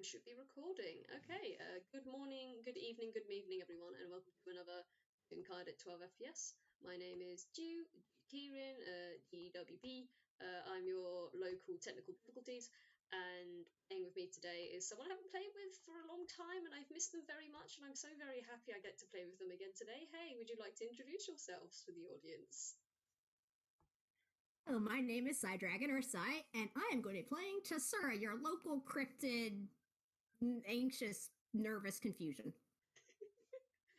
Should be recording. Okay, good morning, good evening, everyone, and welcome to another Toonkind at 12 FPS. My name is Kieran, D.E.W.P. I'm your local technical difficulties, and playing with me today is someone I haven't played with for a long time, and I've missed them very much, and I'm so very happy I get to play with them again today. Hey, would you like to introduce yourselves for the audience? Hello, my name is CyDragon or Cy, and I am going to be playing Tessura, your local cryptid, anxious, nervous confusion.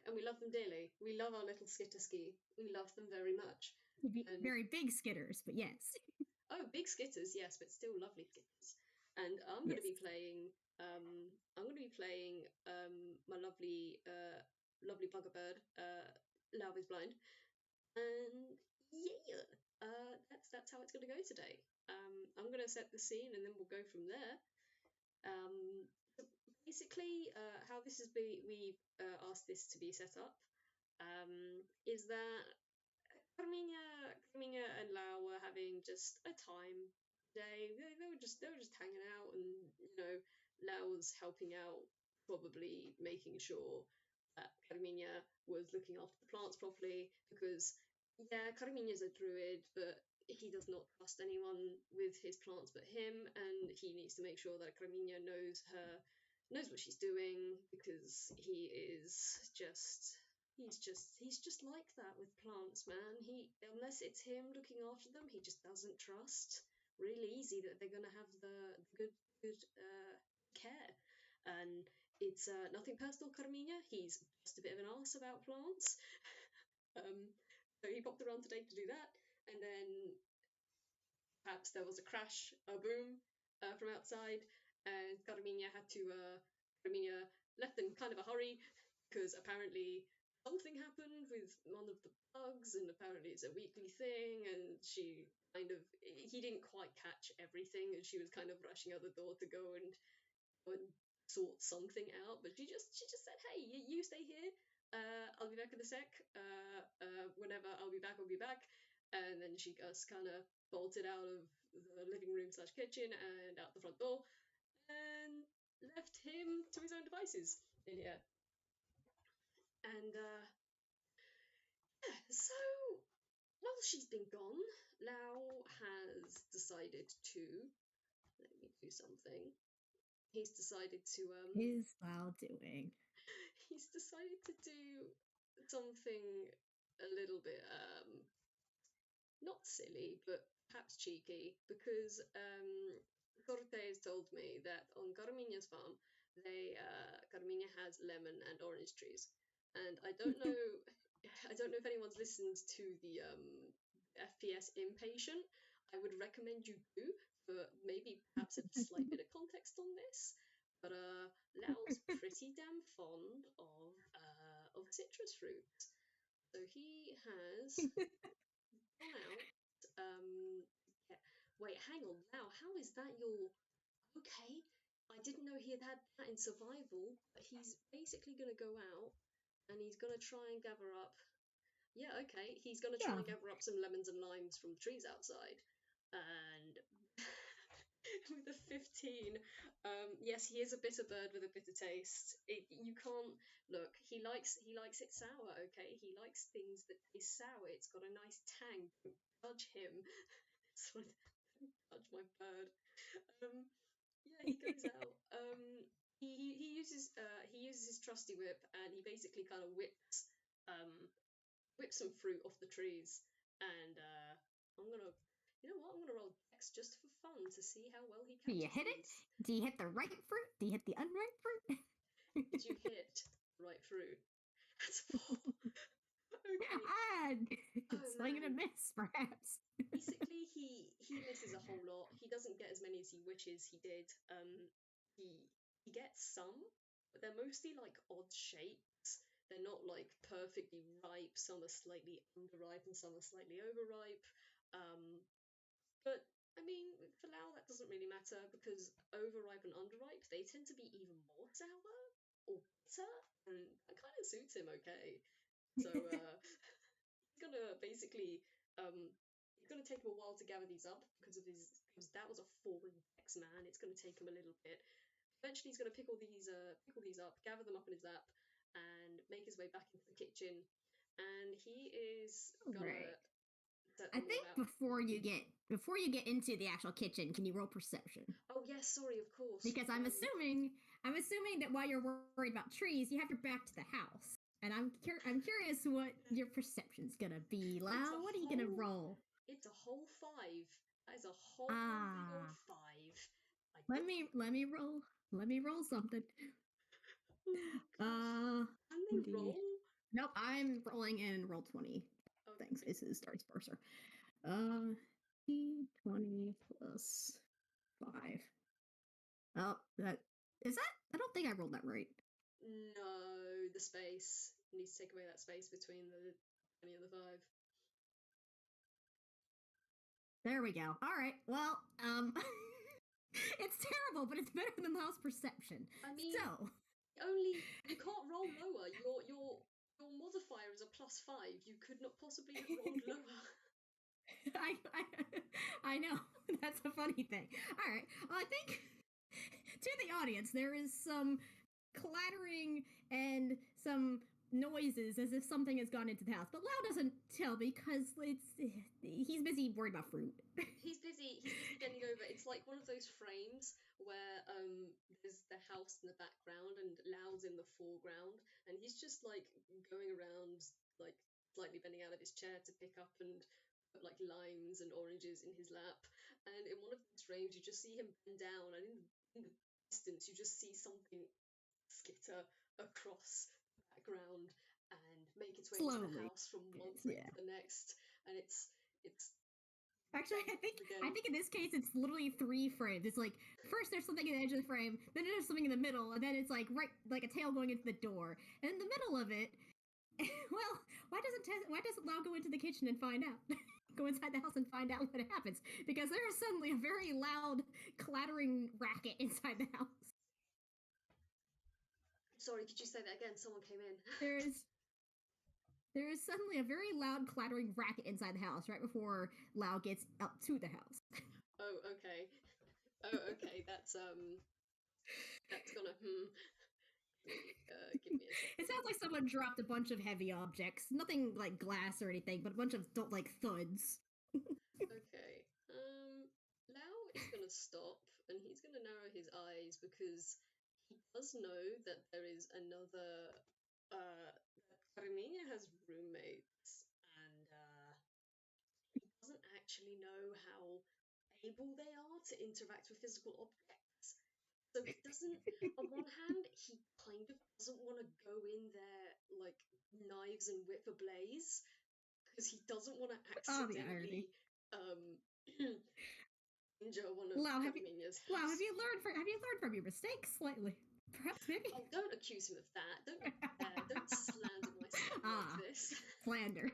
And we love them dearly. We love our little skitterski. We love them very much. And very big skitters, but yes. Oh, big skitters, yes, but still lovely skitters. And I'm going to be playing. My lovely, lovely buggerbird, Lao Vis Blind, and yeah, that's how it's going to go today. I'm going to set the scene, and then we'll go from there. Basically, how this is we asked this to be set up is that Carmina and Lao were having just a time day. They were just hanging out, and Lao was helping out, probably making sure that Carmina was looking after the plants properly, because Carmina's a druid, but he does not trust anyone with his plants but him, and he needs to make sure that Carmina knows what she's doing, because he's just like that with plants, man. Unless it's him looking after them, he just doesn't trust really easy that they're gonna have the good care. And it's nothing personal, Carmina. He's just a bit of an arse about plants. So he popped around today to do that, and then perhaps there was a crash, a boom from outside, and Carmina left in kind of a hurry, because apparently something happened with one of the bugs, and apparently it's a weekly thing, and he didn't quite catch everything, and she was kind of rushing out the door to go and sort something out, but she just said, hey, you stay here, I'll be back in a sec, whenever I'll be back, and then she just kind of bolted out of the living room / kitchen and out the front door, and left him to his own devices in here. And so while she's been gone, Lao has decided to, let me do something. He's decided to Is Lao doing? He's decided to do something a little bit not silly, but perhaps cheeky, because Cortez told me that on Carmina's farm, Carmina has lemon and orange trees, and I don't know if anyone's listened to the FPS Impatient. I would recommend you do, for maybe perhaps a slight bit of context on this. But Lao's pretty damn fond of citrus fruits, so he has gone out. Wait, hang on, Lao. How is that your? Okay, I didn't know he had that in survival. But he's basically gonna go out, and he's gonna try and gather up. Yeah, okay. He's gonna try and gather up some lemons and limes from the trees outside, and with a 15, yes, he is a bitter bird with a bitter taste. You can't look. He likes it sour. Okay, he likes things that taste sour. It's got a nice tang. Don't judge him. So don't judge my bird. Yeah, he goes out. He uses his trusty whip, and he basically kind of whips some fruit off the trees. And I'm gonna roll Dex just for fun to see how well he catches. Do you hit it? Do you hit the right fruit? Do you hit the unripe fruit? Did you hit the right fruit? That's 4. Okay. Swing and a miss, perhaps. Basically, he misses a whole lot. He doesn't get as many as he wishes he did. He gets some, but they're mostly like odd shapes. They're not like perfectly ripe. Some are slightly underripe and some are slightly overripe. But I mean, for Lao, that doesn't really matter, because overripe and underripe, they tend to be even more sour or bitter, and that kind of suits him okay. So he's gonna basically it's gonna take him a while to gather these up, because that was a 4 in Dex, man. It's gonna take him a little bit. eventually he's going to pick all these up, gather them up in his lap, and make his way back into the kitchen. And he is gonna Right. set I them all think out. before you get into the actual kitchen, can you roll perception? Oh yes, sorry, of course. Because I'm assuming that while you're worried about trees, you have your back to the house, and I'm curious what your perception's gonna be. Lau, what are you gonna roll? It's a whole 5. That is a whole big old 5. Let me roll something. Oh, can they roll? Nope, I'm rolling in roll 20 things. This is starts parser. D20 plus 5. Oh, that is that. I don't think I rolled that right. No, the space. You need to take away that space between the 20 and the 5. There we go. All right. Well, it's terrible, but it's better than Lau's perception. I mean, so only you can't roll lower. Your modifier is a +5. You could not possibly have rolled lower. I know. That's a funny thing. All right. Well, I think to the audience there is some clattering and some noises as if something has gone into the house, but Lau doesn't tell because he's busy worried about fruit. He's busy bending over. It's like one of those frames where there's the house in the background and Lau's in the foreground, and he's just like going around, like slightly bending out of his chair to pick up and put like limes and oranges in his lap. And in one of these frames you just see him bend down, and in the distance you just see something skitter across the background and make its way into the house from one frame to the next. And it's actually, I think in this case it's literally 3 frames. It's like first there's something at the edge of the frame, then there's something in the middle, and then it's like right like a tail going into the door. And in the middle of it, well, why doesn't Lau go into the kitchen and find out? Go inside the house and find out what happens, because there is suddenly a very loud clattering racket inside the house. Sorry, could you say that again? Someone came in. There is suddenly a very loud clattering racket inside the house right before Lau gets up to the house. Oh, okay. That's gonna give me a second. It sounds like someone dropped a bunch of heavy objects. Nothing like glass or anything, but a bunch of like thuds. Okay. Lau is gonna stop and he's gonna narrow his eyes because he does know that there is another Carmina has roommates, and he doesn't actually know how able they are to interact with physical objects. So he doesn't, on one hand, he kind of doesn't want to go in there like knives and whip ablaze, because he doesn't want to accidentally injure one of Carmina's house. Lau, have you learned from your mistakes slightly? Perhaps maybe. Oh, don't accuse him of that. Don't slander myself like this. Slander.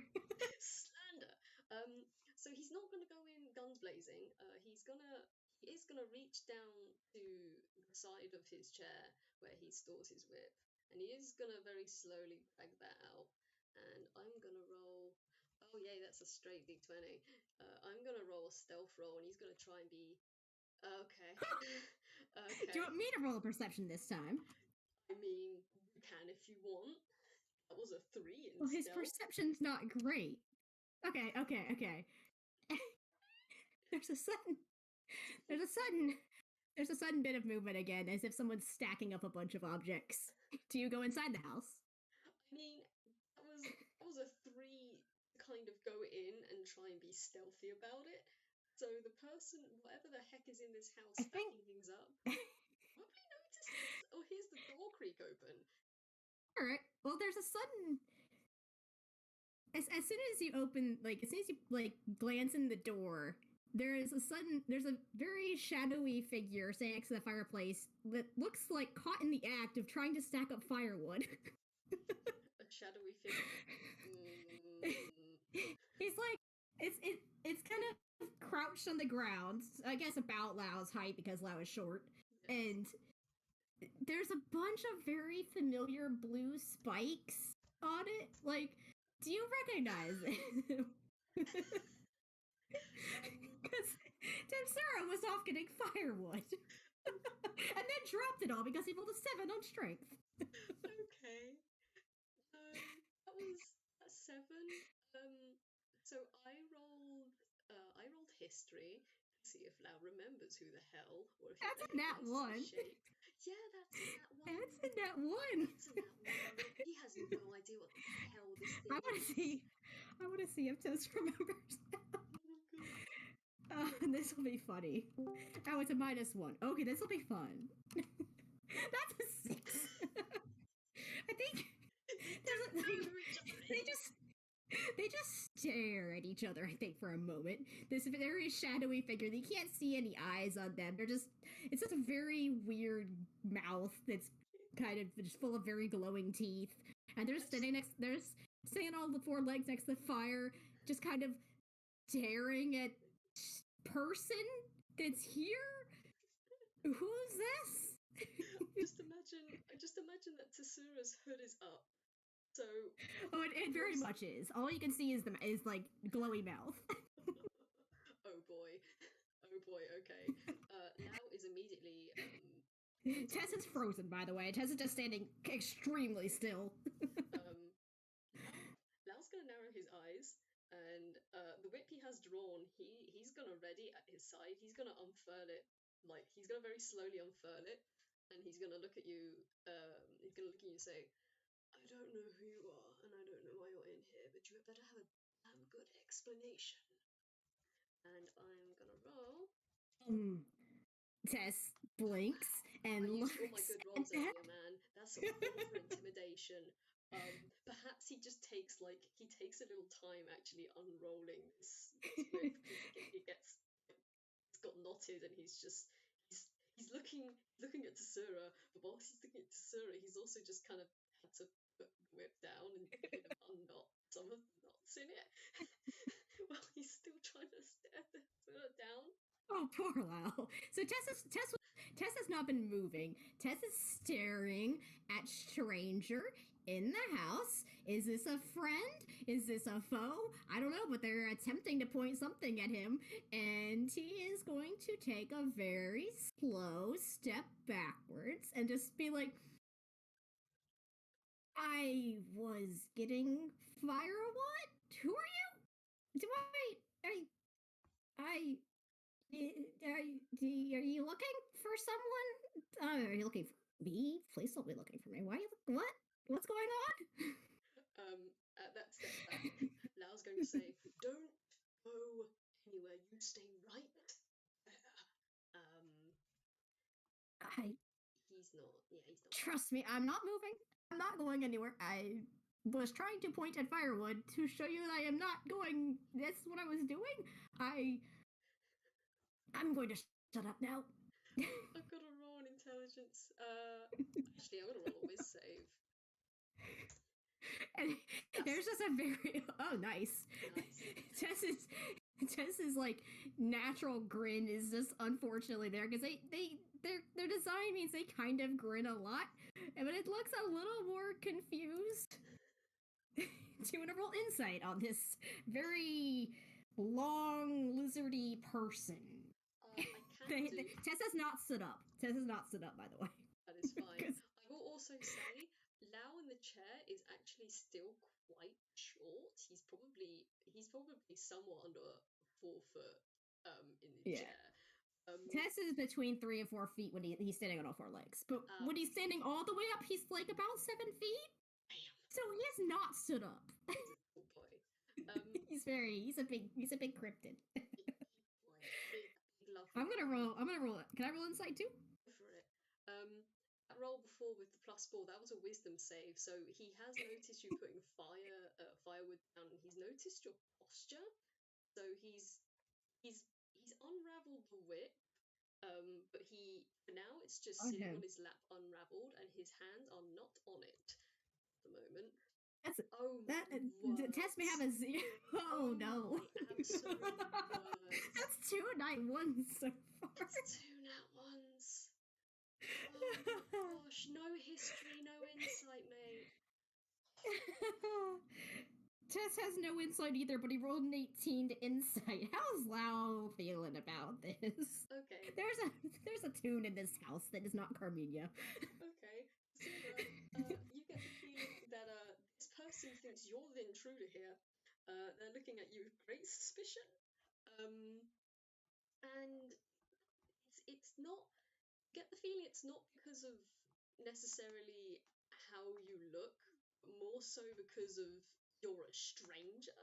Slander. So he's not going to go in guns blazing. He is gonna reach down to the side of his chair where he stores his whip, and he is gonna very slowly drag that out. And I'm gonna roll. Oh yay, that's a straight D20. I'm gonna roll a stealth roll, and he's gonna try and be. Okay. Okay. Do you want me to roll a perception this time? I mean, you can if you want. That was a 3 in Well, his stealth. perception's not great. Okay. There's a sudden bit of movement again, as if someone's stacking up a bunch of objects. Do you go inside the house? I mean, that was a 3 to kind of go in and try and be stealthy about it. So the person, whatever the heck is in this house stacking things up, probably notices or hears the door creak open. All right. Well, there's a sudden. As soon as you open, as soon as you glance in the door, there's a very shadowy figure standing next to the fireplace that looks like caught in the act of trying to stack up firewood. A shadowy figure. He's like, it's kind of crouched on the ground, I guess about Lau's height because Lao is short, and there's a bunch of very familiar blue spikes on it. Like, do you recognize it? Because Tessura was off getting firewood and then dropped it all because he rolled a 7 on strength. Okay. That's 7. So I rolled history to see if Lau remembers who the hell, or if he That's in that recognizes one. the shape. Yeah, that's in that one. That's in that one. That's in that one. He has no idea what the hell this thing I want to see. I want to see if Tess remembers that. Oh, This will be funny. Oh, it's a -1. Okay, this will be fun. That's a 6. I think they just stare at each other, I think, for a moment. This very shadowy figure. You can't see any eyes on them. It's just a very weird mouth that's kind of just full of very glowing teeth. And they're standing on all the 4 legs next to the fire, just kind of staring at person that's here. Who's this? I just imagine that Tessura's hood is up. So it very much is. All you can see is like glowy mouth. Oh boy. Okay. Lao is immediately Tess is frozen, by the way. Tess is just standing extremely still. Lao's gonna narrow his eyes, and the whip he has drawn, he's gonna ready at his side. He's gonna unfurl it, like he's gonna very slowly unfurl it, and he's gonna look at you. He's gonna look at you and say, "I don't know who you are, and I don't know why you're in here, but you had better have a damn good explanation." And I'm gonna roll. Tess blinks and I used looks all my good rolls earlier, man. That's a 4 for intimidation. Perhaps he just takes a little time actually unrolling this whip. It's got knotted, and he's looking at Tessura. But whilst he's looking at Tessura, he's also just kind of had to put the whip down and kind of unknot some of the knots in it. While he's still trying to stare Tessura down. Oh, poor Lao. So Tess has not been moving. Tess is staring at stranger in the house. Is this a friend? Is this a foe? I don't know, but they're attempting to point something at him, and he is going to take a very slow step backwards and just be like, I was getting fire. What? Who are you? Are you looking for someone? Are you looking for me? Please don't be looking for me. Why are you what? What's going on? At that step back, Lao's going to say, "Don't go anywhere. You stay right there." He's not. Trust me, I'm not moving. I'm not going anywhere. I was trying to point at firewood to show you that I am not going. That's what I was doing. I'm going to shut up now. I've got to roll an intelligence. Actually, I'm going to roll a whiz save. And there's just a very nice. Tess's like natural grin is just unfortunately there because their design means they kind of grin a lot, but it looks a little more confused. Do you want to roll insight on this very long lizardy person? Tess has not stood up. By the way. That is fine. I will also say Lao in the chair is actually still quite short. He's probably somewhat under 4 foot in the chair. Tess is between 3 and 4 feet when he's standing on all 4 legs. But when he's standing all the way up, he's like about 7 feet. Damn. So he has not stood up. Oh boy. He's a big cryptid. Big lovely. I'm gonna roll. Can I roll insight too? Go for it. That roll before with the +4, that was a wisdom save. So he has noticed you putting firewood down, and he's noticed your posture. So he's unraveled the whip, but for now it's just sitting on his lap unraveled, and his hands are not on it at the moment. Tess may have a 0. Oh no! That's 2 nat 1s so far. That's 2 nat 1s. Oh gosh, no history, no insight, mate. Tess has no insight either, but he rolled an 18 to insight. How's Lao feeling about this? Okay. There's a tune in this house that is not Carmina. Okay. Tessura, you get the feeling that this person thinks you're the intruder here. They're looking at you with great suspicion. And it's not, get the feeling it's not because of necessarily how you look, but more so because of you're a stranger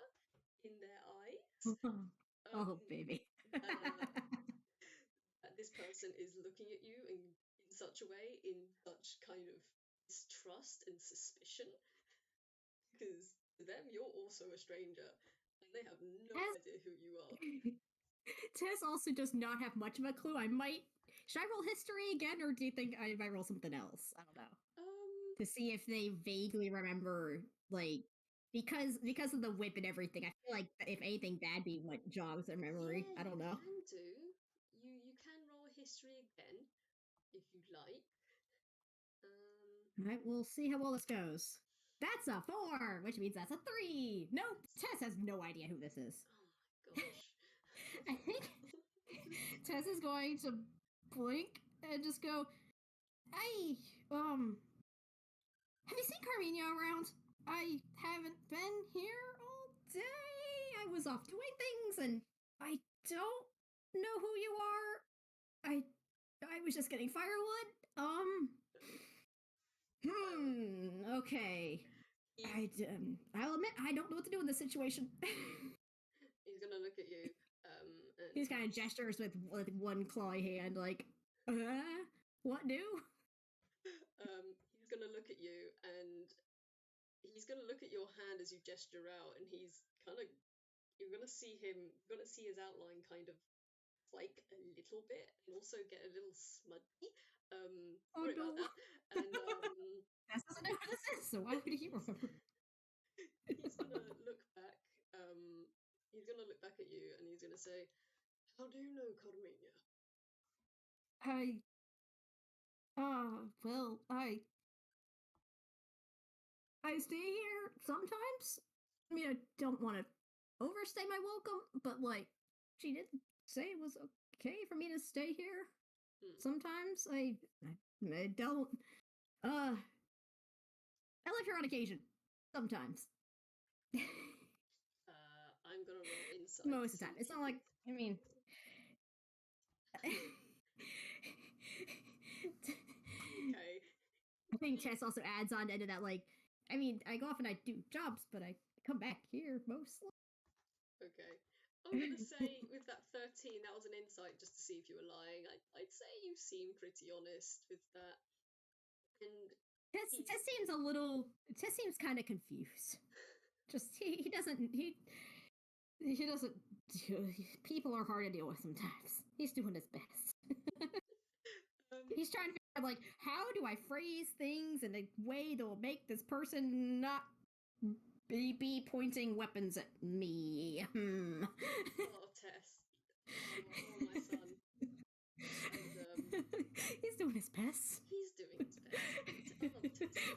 in their eyes. Oh, baby. This person is looking at you in such a way, in such kind of distrust and suspicion, because to them you're also a stranger and they have no idea who you are. Tess also does not have much of a clue. Should I roll history again, or do you think I might roll something else? I don't know. To see if they vaguely remember, like, because of the whip and everything. I feel like if anything, that'd be what jogs their memory. Yeah, I don't know. You can do. You can roll history again if you'd like. All right, we'll see how well this goes. That's a 4, which means that's a 3. Nope, Tess has no idea who this is. Oh my gosh. I think Tess is going to blink and just go, "Hey, have you seen Carmina around? I haven't been here all day. I was off doing things, and I don't know who you are. I was just getting firewood. Okay. I'll admit I don't know what to do in this situation." He's gonna look at you. He's kind of gestures with one clawy hand, like, what do? He's gonna look at you, and he's gonna look at your hand as you gesture out, and you're gonna see his outline kind of flake a little bit, and also get a little smudgy. Sorry about that. And Tess doesn't know what this is, so why would he remember? He's gonna look back. He's gonna look back at you, and he's gonna say, "How do you know Carmina?" Well, I stay here sometimes. I mean, I don't want to overstay my welcome, but like, she did say it was okay for me to stay here. Sometimes I don't. I live here on occasion. Sometimes. I'm gonna roll insight. Most of the time. It's not like, I mean. Okay. I think Tess also adds on into that, like, I mean, I go off and I do jobs, but I come back here mostly. Okay. I'm gonna say with that 13, that was an insight just to see if you were lying. I'd say you seem pretty honest with that. And Tess seems kind of confused. Just he doesn't people are hard to deal with sometimes. He's doing his best. He's trying to figure out, like, how do I phrase things in a way that will make this person not be pointing weapons at me. Oh, Tess. Oh, my son. And, he's doing his best. He's doing his best.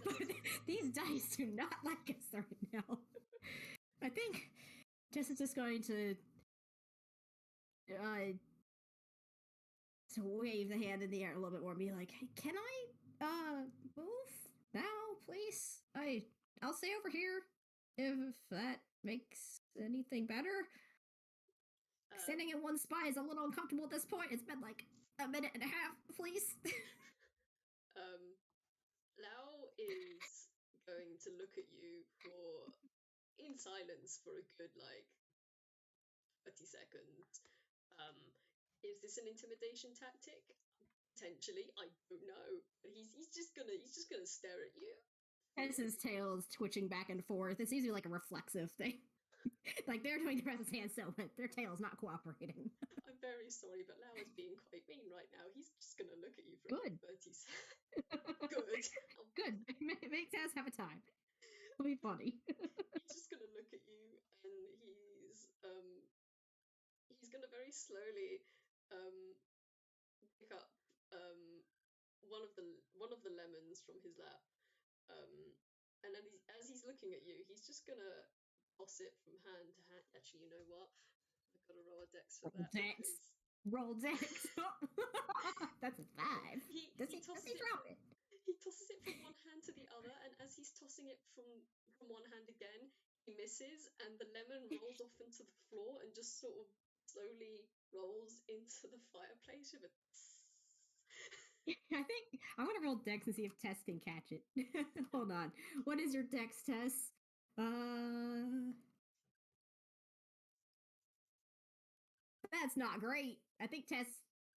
But these dice do not like us right now. I think Jess is just going to wave the hand in the air a little bit more and be like, "Hey, can I move now, please? I'll stay over here if that makes anything better." Standing in one spot is a little uncomfortable at this point. It's been like a minute and a half, please. Lao is going to look at you in silence for a good, like, 30 seconds. Is this an intimidation tactic? Potentially, I don't know. But he's just gonna stare at you. Tess's tail is twitching back and forth. It's usually like a reflexive thing. Like, they're doing the rest of his hand so, but their tail is not cooperating. I'm very sorry, but Lao is being quite mean right now. He's just gonna look at you for good. 30 seconds. Good. Good. Make Tess have a time. It'll be funny. He's just gonna look at you, and he's gonna very slowly pick up one of the lemons from his lap, and then as he's looking at you, he's just gonna toss it from hand to hand. Actually, you know what? I've got to roll a dex for Roll that dex. because Roll dex. That's a 5. Does he drop it? He tosses it from one hand to the other, and as he's tossing it from one hand again, he misses, and the lemon rolls off into the floor and just sort of slowly rolls into the fireplace with a I think I'm gonna roll dex and see if Tess can catch it. Hold on. What is your dex, Tess? That's not great. I think Tess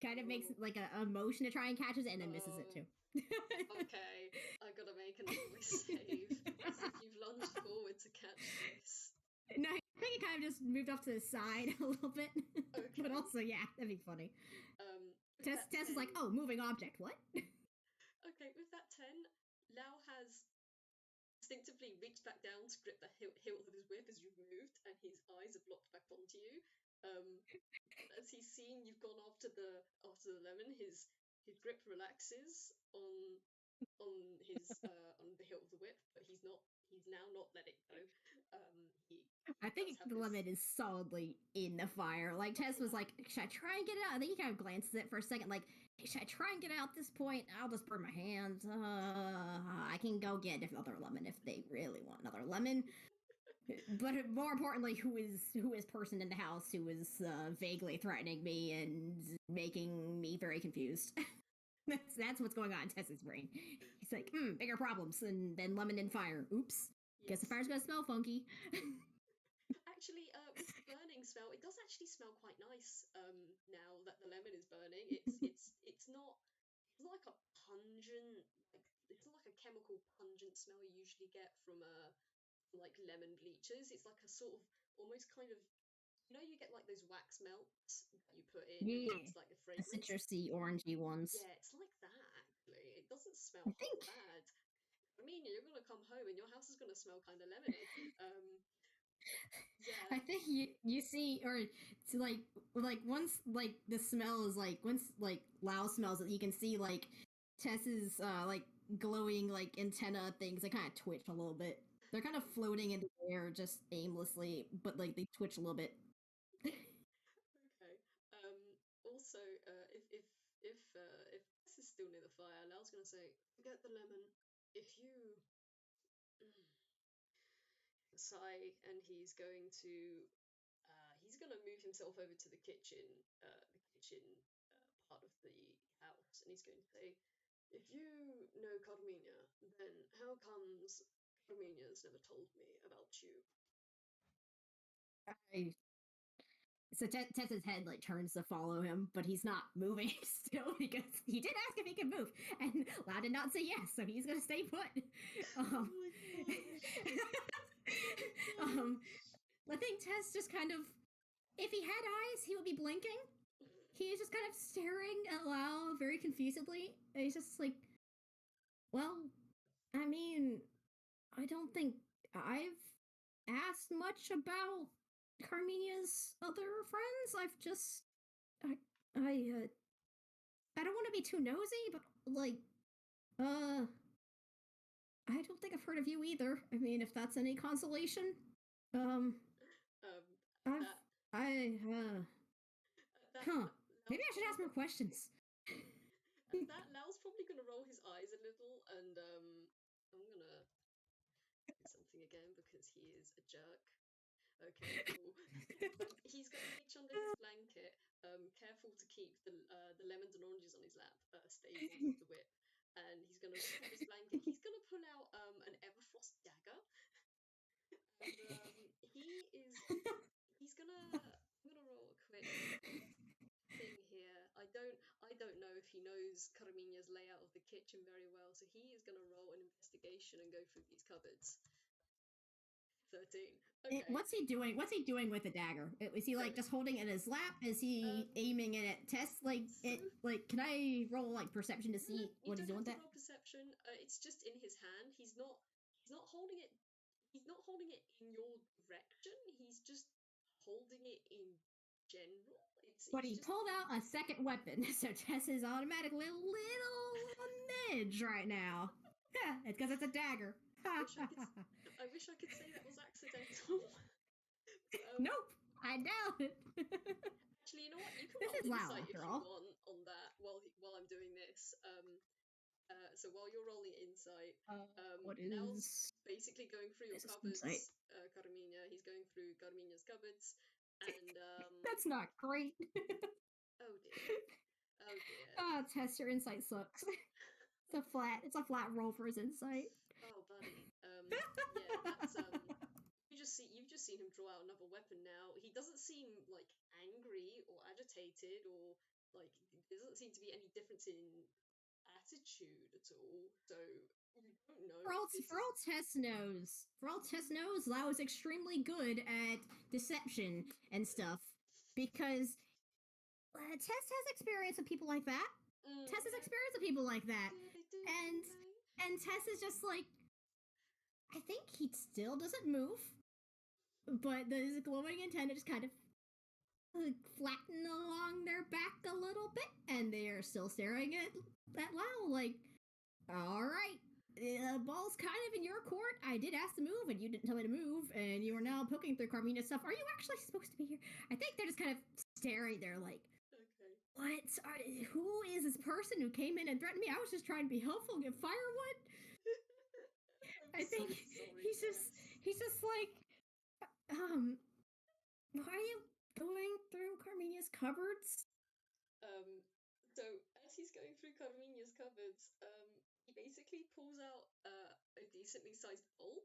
kind of makes like a motion to try and catches it and then misses it too. Okay, I gotta make another save as if you've lunged forward to catch this. No, I think it kind of just moved off to the side a little bit. Okay. But also, yeah, that'd be funny. Tess is like, oh, moving object. What? Okay, with that 10, Lao has instinctively reached back down to grip the hilt of his whip as you've moved, and his eyes are locked back onto you. As he's seen you've gone after the lemon, his grip relaxes on the hilt of the whip, but he's now not let it go. I think the lemon is solidly in the fire. Like Tess was like, should I try and get it out? I think he kind of glances at it for a second, like, hey, should I try and get it out at this point? I'll just burn my hands. I can go get another lemon if they really want another lemon. But more importantly, who is person in the house who is vaguely threatening me and making me very confused. That's what's going on in Tess's brain. He's like, bigger problems than lemon and fire. Oops. Yes. Guess the fire's gonna smell funky. Actually, with the burning smell, it does actually smell quite nice. Now that the lemon is burning, it's not like a pungent, it's not like a chemical pungent smell you usually get from like lemon bleachers. It's like a sort of almost kind of, you get like those wax melts that you put in. Yeah, it's like the fragrance. The citrusy, orangey ones. Yeah, it's like that actually. It doesn't smell bad. I mean, you're gonna come home and your house is gonna smell kind of lemony. Yeah. I think you see, or it's like once like the smell is like once like Lao smells it, you can see like Tess's like glowing like antenna things. They kind of twitch a little bit. They're kind of floating in the air just aimlessly, but like they twitch a little bit. Okay. Also, if this is still near the fire, Lao's gonna say, "Forget the lemon. If you sigh," and he's going to move himself over to the kitchen part of the house, and he's going to say, "If you know Carmina, then how comes Carmina's never told me about you?" So Tessa's head like turns to follow him, but he's not moving still because he did ask if he could move, and Lao did not say yes, so he's gonna stay put. Oh I think Tess just kind of, if he had eyes, he would be blinking. He's just kind of staring at Lao very confusedly. And he's just like, well, I mean, I don't think I've asked much about Carminia's other friends. I've just, I don't want to be too nosy, but like, I don't think I've heard of you either. I mean, if that's any consolation. Maybe I should ask more questions. That Lao's probably gonna roll his eyes a little, and I'm gonna do something again because he is a jerk. Okay, cool. He's gonna reach under his blanket, careful to keep the lemons and oranges on his lap stable with the whip, and he's gonna reach under his blanket. He's gonna pull out an Everfrost dagger, and he's gonna. I'm gonna roll a quick thing here. I don't know if he knows Carmina's layout of the kitchen very well, so he is gonna roll an investigation and go through these cupboards. 13. Okay. What's he doing? What's he doing with the dagger? Is he like just holding it in his lap? Is he aiming it at Tess? Can I roll like perception to see what he's doing with that? Roll perception. It's just in his hand. He's not holding it. He's not holding it in your direction. He's just holding it in general. But he pulled out a second weapon, so Tess is automatically a little on edge right now. It's because it's a dagger. I wish I could say that was accidental. Nope, I doubt it. Actually, you know what? You can This roll is Lao, insight if after you all. want on that while I'm doing this. So while you're rolling insight, What Lao's is basically going through your this insight? cupboards, Carmina. He's going through Carmina's cupboards, and That's not great. oh dear, oh dear. Tess, your insight sucks. It's a flat roll for his insight. Oh, buddy. Yeah, that's you've just seen him draw out another weapon now. He doesn't seem like angry or agitated or like there doesn't seem to be any difference in attitude at all. So you don't know. For all Tess knows, Lao is extremely good at deception and stuff because Tess has experience with people like that. Tess has experience with people like that, and Tess is just like, I think he still doesn't move, but the glowing antenna just kind of flatten along their back a little bit, and they are still staring at Lao like, all right, the ball's kind of in your court. I did ask to move, and you didn't tell me to move, and you are now poking through Carmina's stuff. Are you actually supposed to be here? I think they're just kind of staring there like, okay. Who is this person who came in and threatened me? I was just trying to be helpful and give firewood. I think he's just like, why are you going through Carmina's cupboards? So as he's going through Carmina's cupboards, he basically pulls out a decently sized bowl.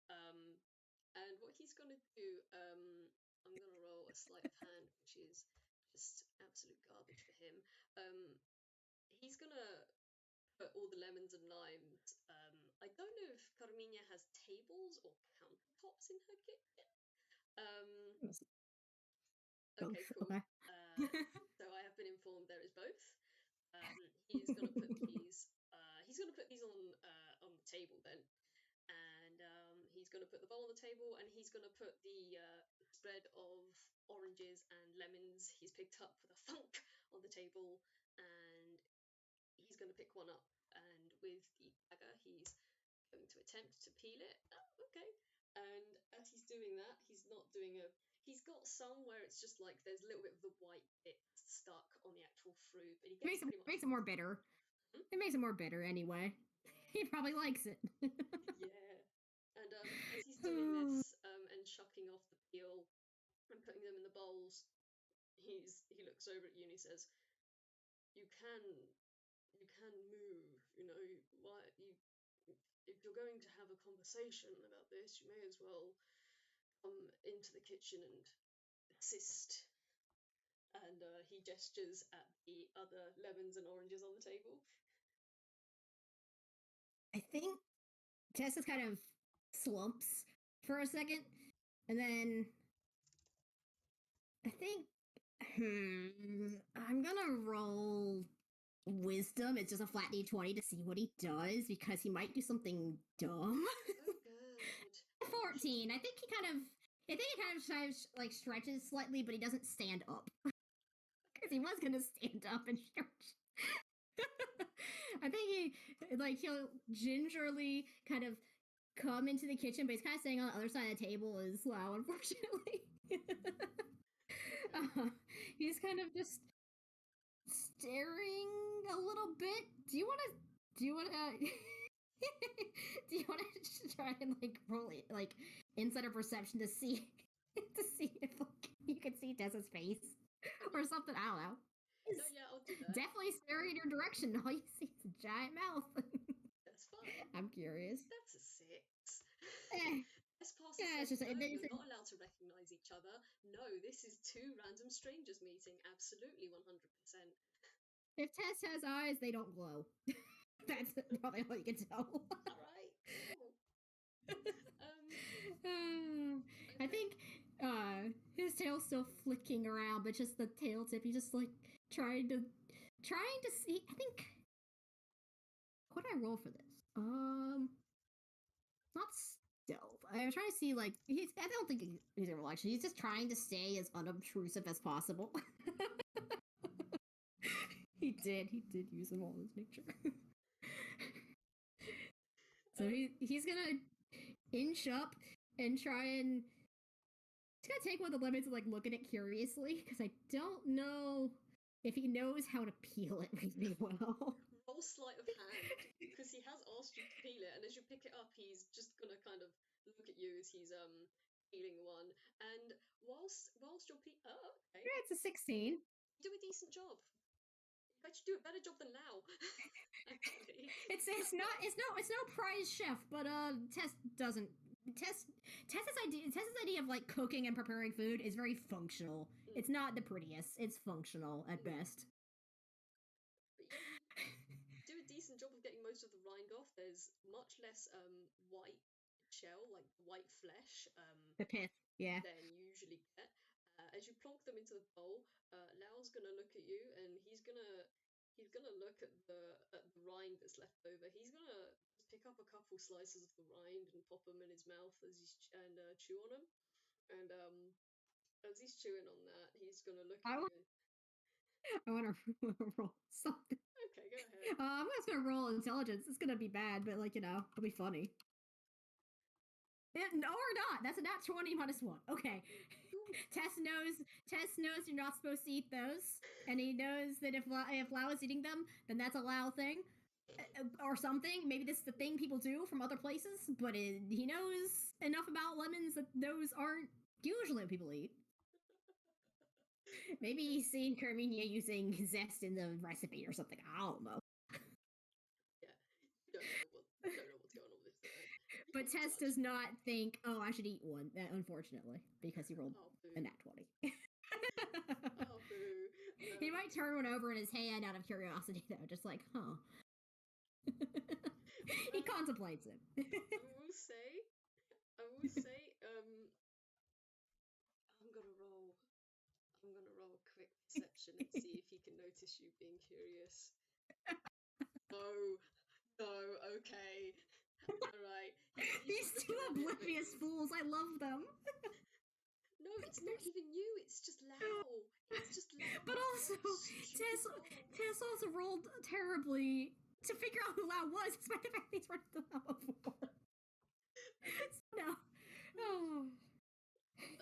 And what he's gonna do, I'm gonna roll a sleight of hand, which is just absolute garbage for him. He's gonna put all the lemons and limes. I don't know if Carmina has tables or countertops in her kitchen. Okay, cool. Okay. So I have been informed there is both. He's gonna put these. He's gonna put these on the table then, and he's gonna put the bowl on the table, and he's gonna put the spread of oranges and lemons he's picked up for the funk on the table, and he's gonna pick one up, and with the dagger he's going to attempt to peel it. Oh, okay. And as he's doing that, he's not doing a. He's got some where it's just like there's a little bit of the white bit stuck on the actual fruit, but he gets makes it more bitter. It makes it more bitter anyway. He probably likes it. Yeah. And as he's doing this and chucking off the peel and putting them in the bowls, he looks over at you and he says, "You can move. You know, why you." If you're going to have a conversation about this, you may as well come into the kitchen and assist. And he gestures at the other lemons and oranges on the table. I think Tessa kind of slumps for a second, and then I think I'm gonna roll wisdom. It's just a flat D20 to see what he does because he might do something dumb. Oh, good. 14. I think he kind of like stretches slightly, but he doesn't stand up because he was gonna stand up and stretch. I think he'll gingerly kind of come into the kitchen, but he's kind of staying on the other side of the table as well, unfortunately. He's kind of just staring a little bit. Do you want to try and like roll it, like insider perception to see if like, you can see Tessa's face or something? I don't know. No, yeah, I'll do that. Definitely staring in your direction. All you see is a giant mouth. That's fine. I'm curious. That's a 6. Yeah, it's just no, you're not allowed to recognize each other. No, this is two random strangers meeting. Absolutely, 100%. If Tess has eyes, they don't glow. That's probably all you can tell. All right, cool. Okay. I think his tail's still flicking around, but just the tail tip. He's just like trying to see. I think. What did I roll for this? Not stealth. I'm trying to see like I don't think he's a actually. He's just trying to stay as unobtrusive as possible. He did use them all in his nature. So he's gonna inch up and try and gonna take one of the lemons and like look at it curiously because I don't know if he knows how to peel it really well. Roll sleight of hand because he has asked you to peel it, and as you pick it up, he's just gonna kind of look at you as he's peeling one. And whilst you're oh, okay, Yeah, it's a 16. you do a decent job. In fact, you do a better job than Lao. Actually, It's no prize chef, but Tess's idea of like cooking and preparing food is very functional. It's not the prettiest. It's functional at best. But yeah, you do a decent job of getting most of the rind off. There's much less white shell, like white flesh, The pith, yeah. than you usually get. As you plonk them into the bowl, Lao's gonna look at you, and he's gonna look at the rind that's left over. He's gonna just pick up a couple slices of the rind and pop them in his mouth as chew on them. And as he's chewing on that, he's gonna look at you. I want to roll something. Okay, go ahead. I'm just gonna roll intelligence. It's gonna be bad, but like it'll be funny. No, or not. That's a nat 20 minus 1. Okay. Tess knows you're not supposed to eat those, and he knows that if Lao is eating them, then that's a Lao thing, or something. Maybe this is the thing people do from other places, but he knows enough about lemons that those aren't usually what people eat. Maybe he's seen Carmina using zest in the recipe or something. I don't know. Yeah, you don't know what's going on with this. But Tess does not think, oh, I should eat one, unfortunately, because he rolled a nat 20. Oh, boo. He might turn one over in his hand out of curiosity, though, just like, huh. He contemplates it. I will say, I'm gonna roll a quick perception and see if he can notice you being curious. No, okay. Alright. These two oblivious fools, I love them. No, it's not even you, it's just Lao. But also, Tess also rolled terribly to figure out who Lao was, despite the fact he's run into Lao before. So, no. Oh.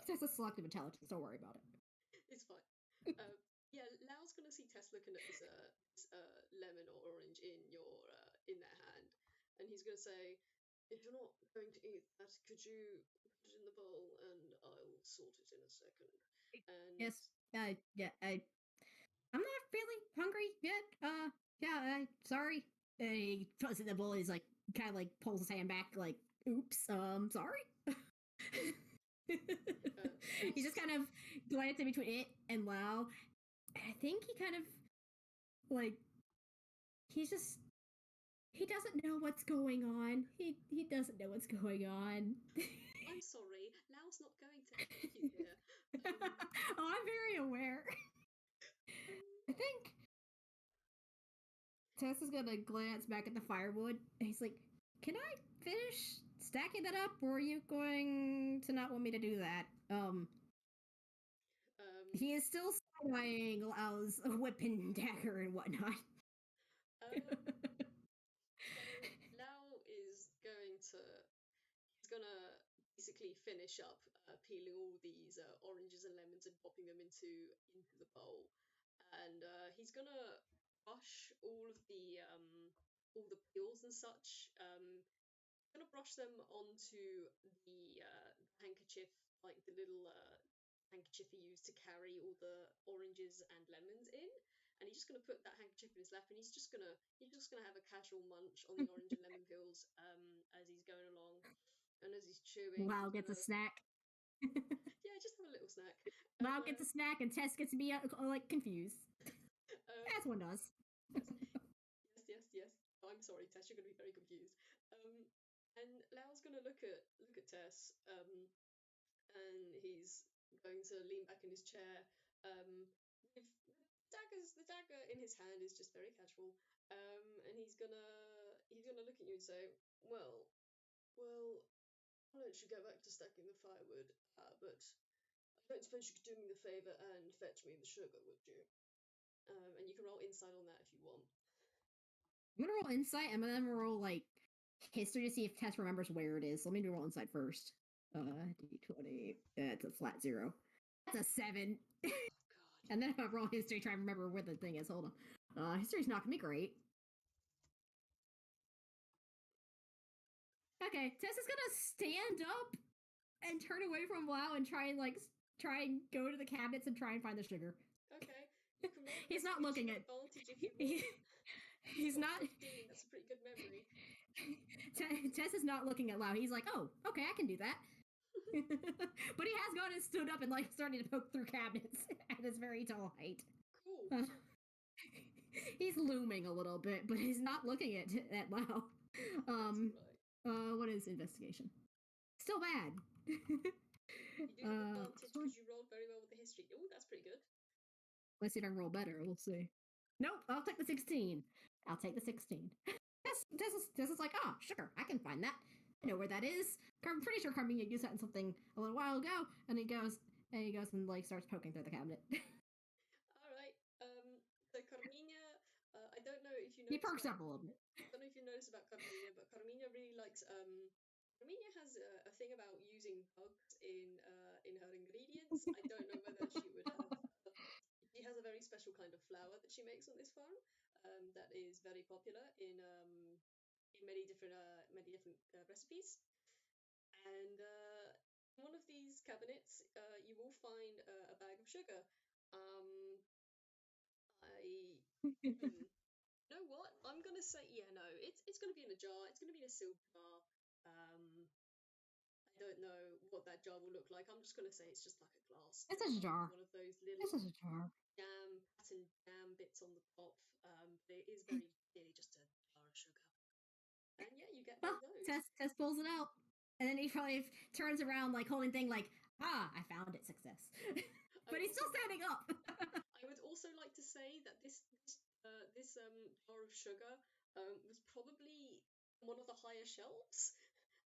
Tess is selective intelligence, don't worry about it. It's fine. Yeah, Lao's gonna see Tess looking at this lemon or orange in their hand, and he's gonna say, "If you're not going to eat that, could you put it in the bowl and I'll sort it in a second." And yes, I'm not feeling hungry yet. Sorry. And he puts it in the bowl. He's like, kind of like pulls his hand back, like, "Oops, sorry." He's just kind of glancing between it and Lao. And I think he kind of like he doesn't know what's going on. He doesn't know what's going on. I'm sorry, Lao's not going to help you here. Oh, I'm very aware. I think Tess is gonna glance back at the firewood and he's like, "Can I finish stacking that up, or are you going to not want me to do that?" He is still side-eyeing Lao's whip and dagger and whatnot. Lao is gonna basically finish up peeling all these oranges and lemons and popping them into the bowl, and he's gonna brush all the peels and such. Gonna brush them onto the handkerchief, like the little handkerchief he used to carry all the oranges and lemons in, and he's just gonna put that handkerchief in his lap, and he's just gonna have a casual munch on the orange and lemon peels as he's going along, and as he's chewing. Lao gets a snack. Yeah, just have a little snack. Lao gets a snack, and Tess gets to be like confused. As one does. Yes. I'm sorry, Tess. You're gonna be very confused. And Lao's gonna look at Tess, and he's going to lean back in his chair, with the dagger in his hand is just very casual, and he's gonna look at you and say, well, why don't you go back to stacking the firewood, but I don't suppose you could do me the favour and fetch me the sugar, would you? And you can roll insight on that if you want. I'm gonna roll insight. I'm gonna roll like history to see if Tess remembers where it is. Let me roll insight first. D20. That's a flat 0. That's a 7. Oh, God. And then if I roll history, try to remember where the thing is. Hold on. History's not gonna be great. Okay, Tess is gonna stand up and turn away from Lao and try and go to the cabinets and try and find the sugar. Okay. You can roll He's not looking at advantage if you want. He's not 15, that's a pretty good memory. Tess is not looking at Lao. He's like, oh, okay, I can do that. But he has gone and stood up and started to poke through cabinets at his very tall height. Cool. He's looming a little bit, but he's not looking at Lao. Right. What is investigation? Still bad. You do have advantage because you rolled very well with the history. Oh, that's pretty good. Let's see if I can roll better. We'll see. Nope, I'll take the 16. I'll take the 16. Tess is like, sugar, I can find that. I know where that is. I'm pretty sure Carmina used that in something a little while ago. And he goes and starts poking through the cabinet. Alright, so Carmina, I don't know if you know. He perks up a little bit. I don't know if you noticed about Carmina, but Carmina really likes, Carmina has a thing about using bugs in her ingredients. I don't know whether she would have, she has a very special kind of flour that she makes on this farm, that is very popular in many different recipes. And in one of these cabinets, you will find a bag of sugar. You know what? I'm gonna say, yeah, no, it's gonna be in a jar. It's gonna be in a silver jar. I don't know what that jar will look like. I'm just gonna say it's just like a glass. It's a jar. One of those little patterned jam bits on the top. But it is very clearly just a jar of sugar. And yeah, you get those. Tess pulls it out. And then he probably turns around holding thing I found it, success. But he's still standing up. I would also like to say that this jar of sugar was probably one of the higher shelves.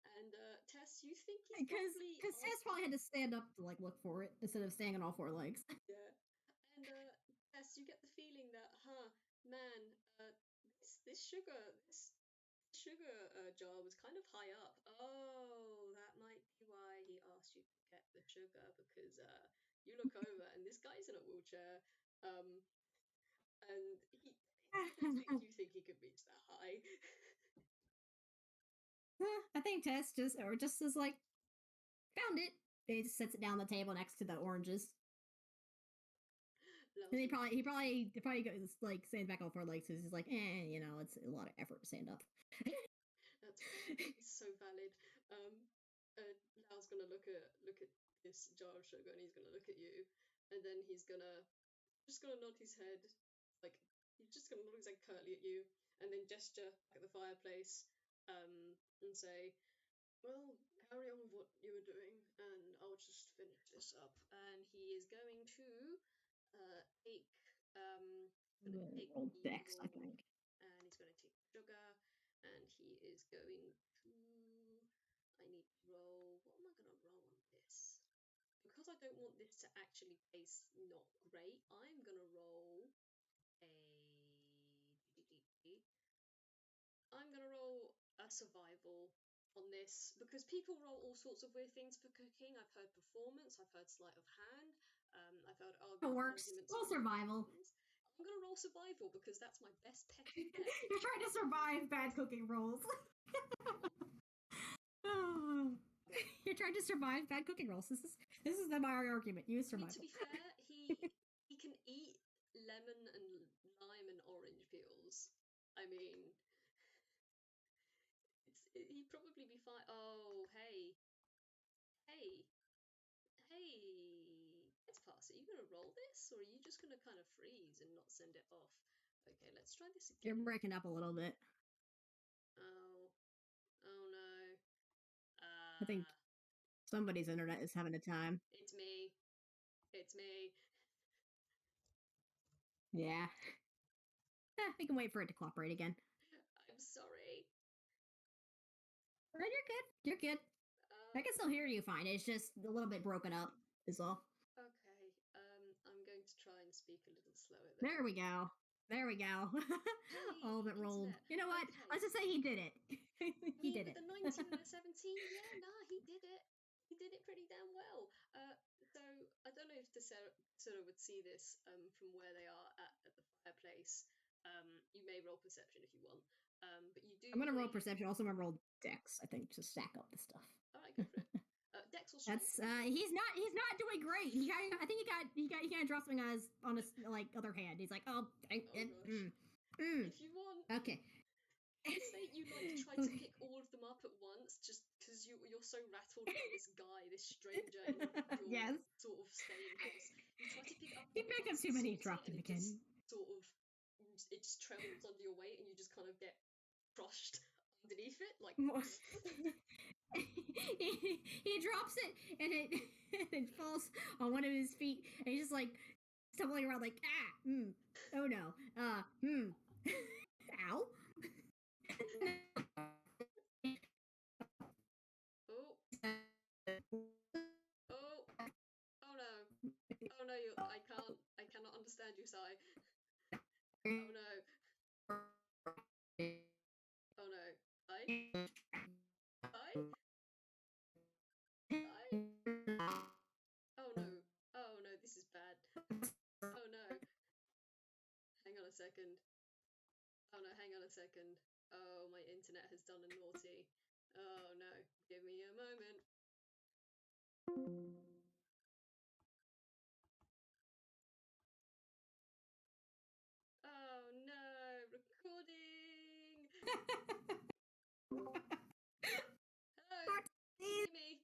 And Tess, you think he's probably because Tess probably had to stand up to look for it instead of standing on all 4 legs. Yeah, and Tess, you get the feeling that, this sugar jar was kind of high up. Oh, that might be why he asked you to get the sugar, because you look over and this guy's in a wheelchair, and he doesn't think you think he could reach that high. I think Tess just is found it. He just sets it down on the table next to the oranges. And he probably goes stands back on 4 legs because he's it's a lot of effort to stand up. That's so valid. Lao's gonna look at this jar of sugar and he's gonna look at you, and then he's just gonna nod his head, he's just gonna nod his head curtly at you, and then gesture at the fireplace, and say, well, carry on with what you were doing, and I'll just finish this up. And he is going to take Dex, I think. And he's going to take sugar, and he is going to. I need to roll. What am I going to roll on this? Because I don't want this to actually taste not great, I'm going to roll I'm going to roll a survival on this, because people roll all sorts of weird things for cooking. I've heard performance, I've heard sleight of hand, I've heard arguments. It works. Roll survival. I'm gonna roll survival because that's my best pet. You're trying to survive bad cooking rolls. You're trying to survive bad cooking rolls. This is my argument. You survive. To be fair, he can eat lemon and lime and orange peels. I mean, he'd probably be fine. Oh, hey, let's pass it. Are you gonna roll this, or are you just gonna kind of freeze and not send it off? Okay, let's try this again. You're breaking up a little bit. Oh no. I think somebody's internet is having a time. It's me. Yeah. We can wait for it to cooperate again. I'm sorry. Right, you're good. I can still hear you fine. It's just a little bit broken up, is all. Okay. I'm going to try and speak a little slower. There we go. Hey, all of it rolled. Internet. You know what? Okay. Let's just say he did it. he did it. The 19 and the 17. Yeah, nah, he did it. he did it pretty damn well. So I don't know if Tessura would see this from where they are at the fireplace. You may roll perception if you want, but you do. I'm gonna roll perception. Also, I'm gonna roll dex. I think to stack up the stuff. All right, go for it. Dex or strength? That's he's not doing great. I think he kind of dropped something on his like other hand. He's like, oh Gosh. If you want, okay. Say you like try to pick all of them up at once, just because you're so rattled by this guy, this stranger in your yes. sort of staying house. You try to pick up. He picked up too many. He dropped him again. It just trembles under your weight, and you just kind of get crushed underneath it, like. he drops it, and it falls on one of his feet, and he's just like stumbling around, like oh no, ow. Oh no, I cannot understand you, Cy. Oh no. Oh no. Cy? Oh no, this is bad. Oh no. Hang on a second. Oh no, hang on a second. Oh, my internet has done a naughty. Oh no, give me a moment. Oh no, recording! Hello, hear me?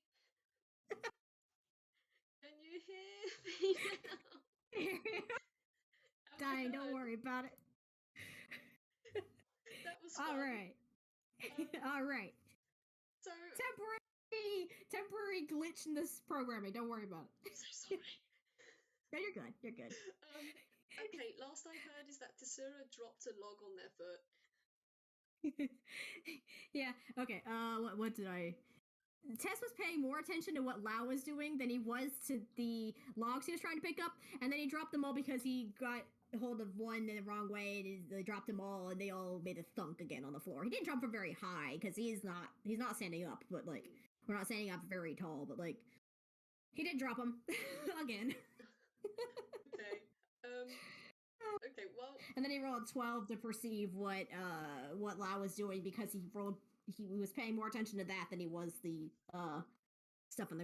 Can you hear me now? Dying, don't worry about it. That was fun. Alright. Alright. So temporary glitch in this programming, don't worry about it. I'm so sorry. No, you're good. You're good. Okay, last I heard is that Tessura dropped a log on their foot. Yeah, okay. What did I... Tess was paying more attention to what Lao was doing than he was to the logs he was trying to pick up, and then he dropped them all because he got hold of one in the wrong way, and they dropped them all, and they all made a thunk again on the floor. He didn't drop them very high because he's not standing up, but like we're not standing up very tall, but like he did drop them again. Okay. Okay. Well. And then he rolled 12 to perceive what Lao was doing because he was paying more attention to that than he was the stuff he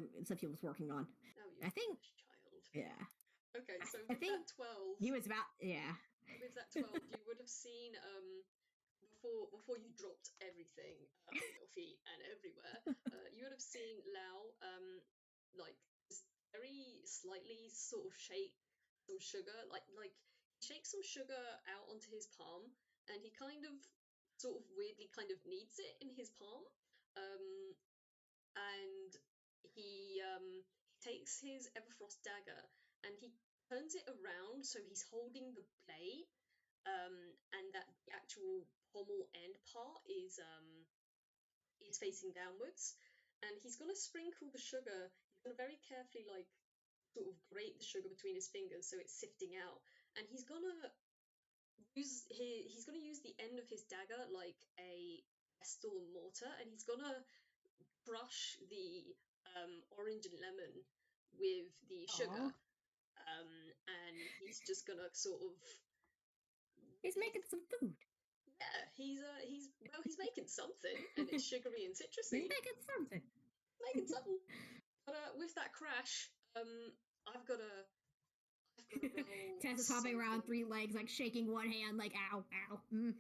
was working on. Oh, you I think child. Yeah. Okay, so with that 12, he was about With that 12, you would have seen before you dropped everything on your feet and everywhere, you would have seen Lao like just very slightly sort of shake some sugar, like shake some sugar out onto his palm, and he kind of sort of weirdly kind of kneads it in his palm, and he takes his Everfrost dagger and he turns it around so he's holding the blade, and that the actual pommel end part is facing downwards, and he's gonna sprinkle the sugar. He's gonna very carefully sort of grate the sugar between his fingers so it's sifting out, and he's gonna use the end of his dagger like a pestle and mortar, and he's gonna crush the orange and lemon with the sugar, and he's just gonna sort of. He's making some food. Yeah, he's making something, and it's sugary and citrusy. He's making something. But with that crash, I've got to roll. Tess is hopping around 3 legs, like shaking one hand, like ow, ow. I've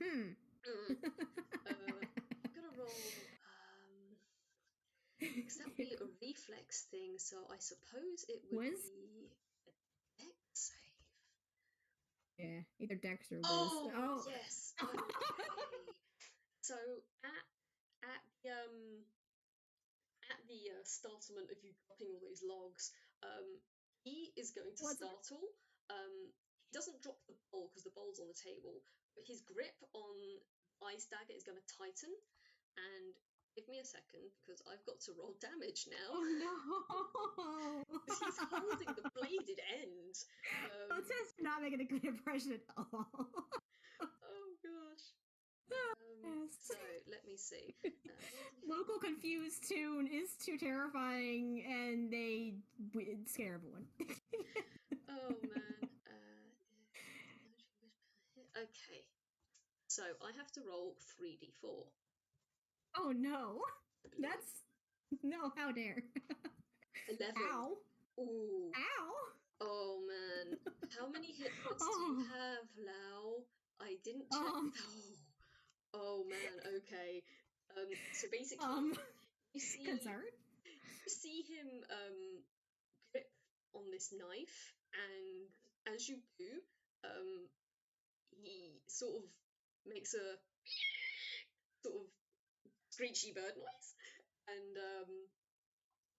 got to roll. Because that would be a reflex thing, so I suppose it would be a dex save. Yeah, either dex or oh yes. Okay. So at the startlement of you dropping all those logs, he is going to startle. He doesn't drop the bowl because the bowl's on the table, but his grip on ice dagger is going to tighten. And give me a second because I've got to roll damage now. Oh no! He's holding the bladed end. Tess not making a good impression at all. Oh gosh. So let me see. Local confused tune is too terrifying, and they scare everyone. Oh man. Okay. So I have to roll 3d4. Oh no. That's no, how dare. 11. Ow. Ooh. Ow. Oh man. How many hit points do you have, Lao? I didn't check. Oh man, okay. So basically you see him grip on this knife, and as you do, he sort of makes a sort of screechy bird noise, and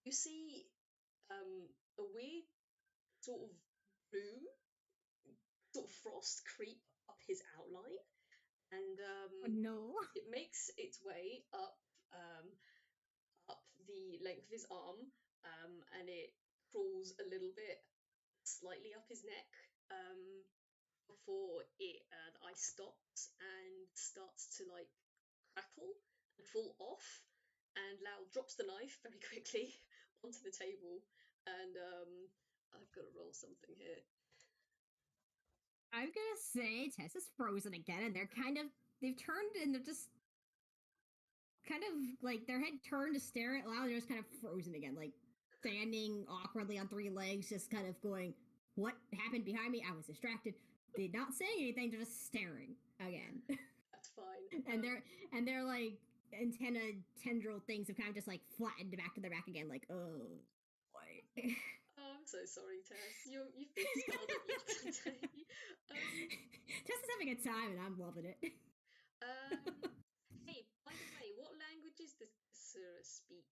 you see a weird sort of blue sort of frost creep up his outline, and no. it makes its way up up the length of his arm, and it crawls a little bit slightly up his neck, before the ice stops and starts to like crackle and fall off, and Lao drops the knife very quickly onto the table, and I've got to roll something here. I'm gonna say Tess is frozen again, and they've turned and they're just kind of like their head turned to stare at Lao, and they're just kind of frozen again, like standing awkwardly on three legs, just kind of going, "What happened behind me? I was distracted." Did not say anything, they're just staring again. That's fine. And they're like antenna tendril things have kind of just like flattened back to their back again, like, oh boy. Oh, I'm so sorry, Tess. You've been scarred at your today. Tess is having a time, and I'm loving it. Hey, by the way, what languages does Tessura speak?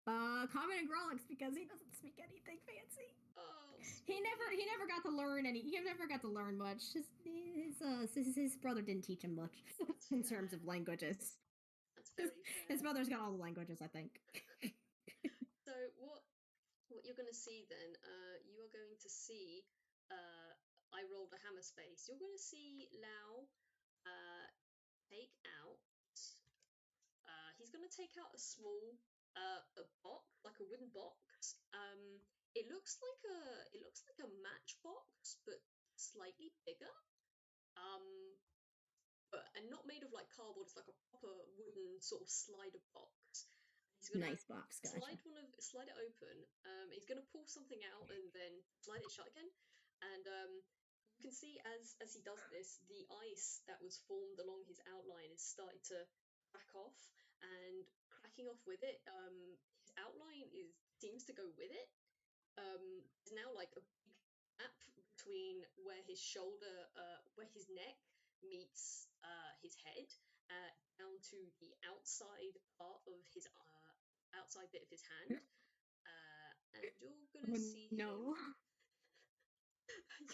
Common and Grolix, because he doesn't speak anything fancy. Oh, he never got to learn any. He never got to learn much. His brother didn't teach him much in terms of languages. That's very fair. His brother's got all the languages, I think. So what you're going to see then? You are going to see. I rolled a hammer space. You're going to see Lao take out. He's going to take out a small a box, like a wooden box. It looks like a matchbox, but slightly bigger. And not made of like cardboard. It's like a proper wooden sort of slider box. He's gonna nice box. Gotcha. slide it open. He's gonna pull something out and then slide it shut again. And you can see as he does this, the ice that was formed along his outline is starting to crack off, and cracking off with it, his outline seems to go with it. There's now like a big gap between where his shoulder, where his neck meets his head, down to the outside part of his outside bit of his hand, and you're gonna see him.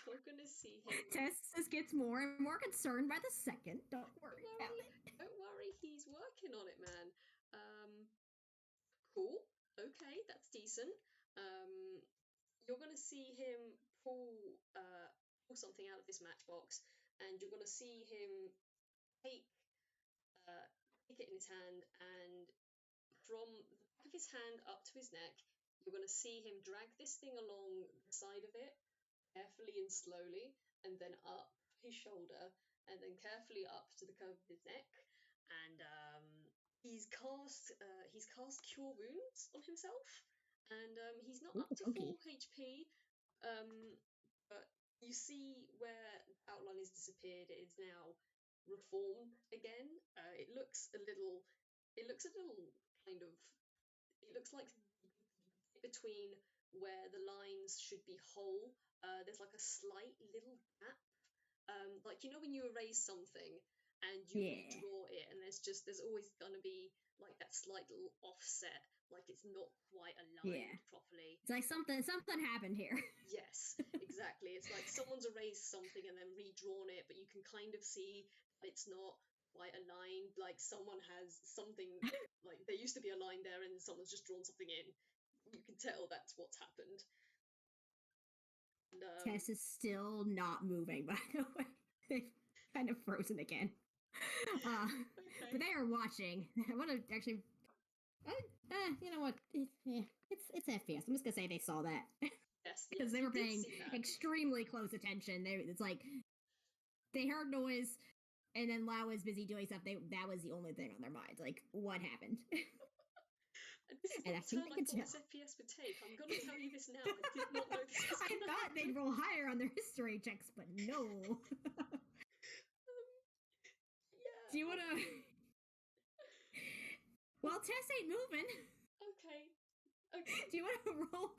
You're gonna see him. Tess gets more and more concerned by the second. Don't worry about it. Don't worry, he's working on it, man. Cool. Okay, that's decent. You're gonna see him pull something out of this matchbox, and you're gonna see him take it in his hand, and from the back of his hand up to his neck, you're gonna see him drag this thing along the side of it, carefully and slowly, and then up his shoulder, and then carefully up to the curve of his neck, and he's cast Cure Wounds on himself, and he's not up to full HP, but you see where the outline has disappeared. It is now reformed again. It looks a little kind of. It looks like between where the lines should be whole. There's like a slight little gap. Like when you erase something and you redraw it, and there's always gonna be like that slight little offset, like it's not quite aligned properly. It's like something happened here. Yes, exactly. It's like someone's erased something and then redrawn it, but you can kind of see that it's not quite aligned. Like someone has something, like there used to be a line there and someone's just drawn something in. You can tell that's what's happened. And, Tess is still not moving, by the way. They've kind of frozen again. But they are watching. I want to actually. You know what? It's FPS. I'm just gonna say they saw that. Yes, Because they were you did paying see that. extremely close attention. It's like they heard noise, and then Lao was busy doing stuff. That was the only thing on their minds. Like, what happened? And this is And not the turn I thought this FPS would take. I'm going to tell you this now. I did not know this was I thought they'd roll higher on their history checks, but no. Yeah. Do you want to? Well, Tess ain't moving. Okay. Do you want to roll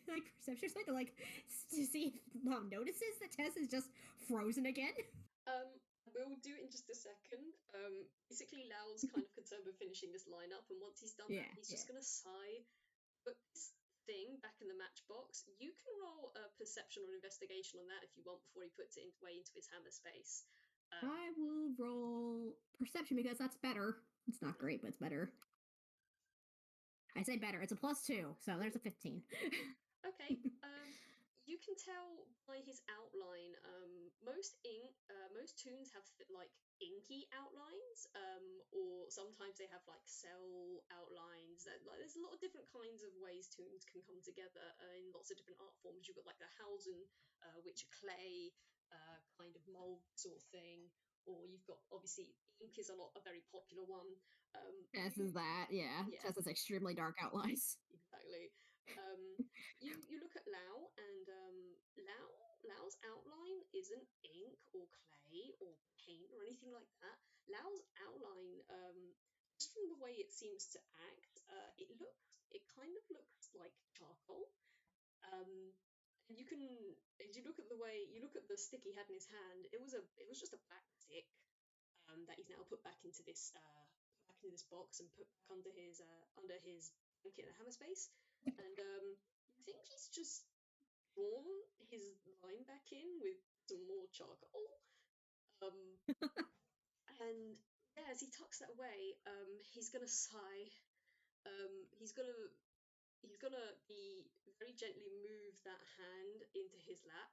like perception or something to see if Mom notices that Tess is just frozen again? We'll do it in just a second. Basically, Lao's kind of concerned with finishing this lineup, and once he's done that, he's just gonna sigh. But this thing back in the matchbox, you can roll a perception or investigation on that if you want before he puts it away into his hammer space. I will roll perception because that's better. It's not great, but it's better. I say better. It's a +2, so there's a 15. Okay. You can tell by his outline. Most toons have like inky outlines, or sometimes they have like cell outlines. There's a lot of different kinds of ways toons can come together in lots of different art forms. You've got like the Hausen, which are clay, kind of mold sort of thing, or you've got obviously ink is a very popular one. Tess is that, yeah. Tess is extremely dark outlines. Exactly. You look at Lao, and Lao's outline isn't ink or clay or paint or anything like that. Lao's outline, just from the way it seems to act, it kind of looks like charcoal. And you can, as you look at the stick he had in his hand, it was just a black stick that he's now put back into this box and put back under his blanket in the hammer space. And you think he's just drawn his line back in with some more charcoal. And yeah, as he tucks that away, he's gonna sigh. He's gonna be very gently move that hand into his lap.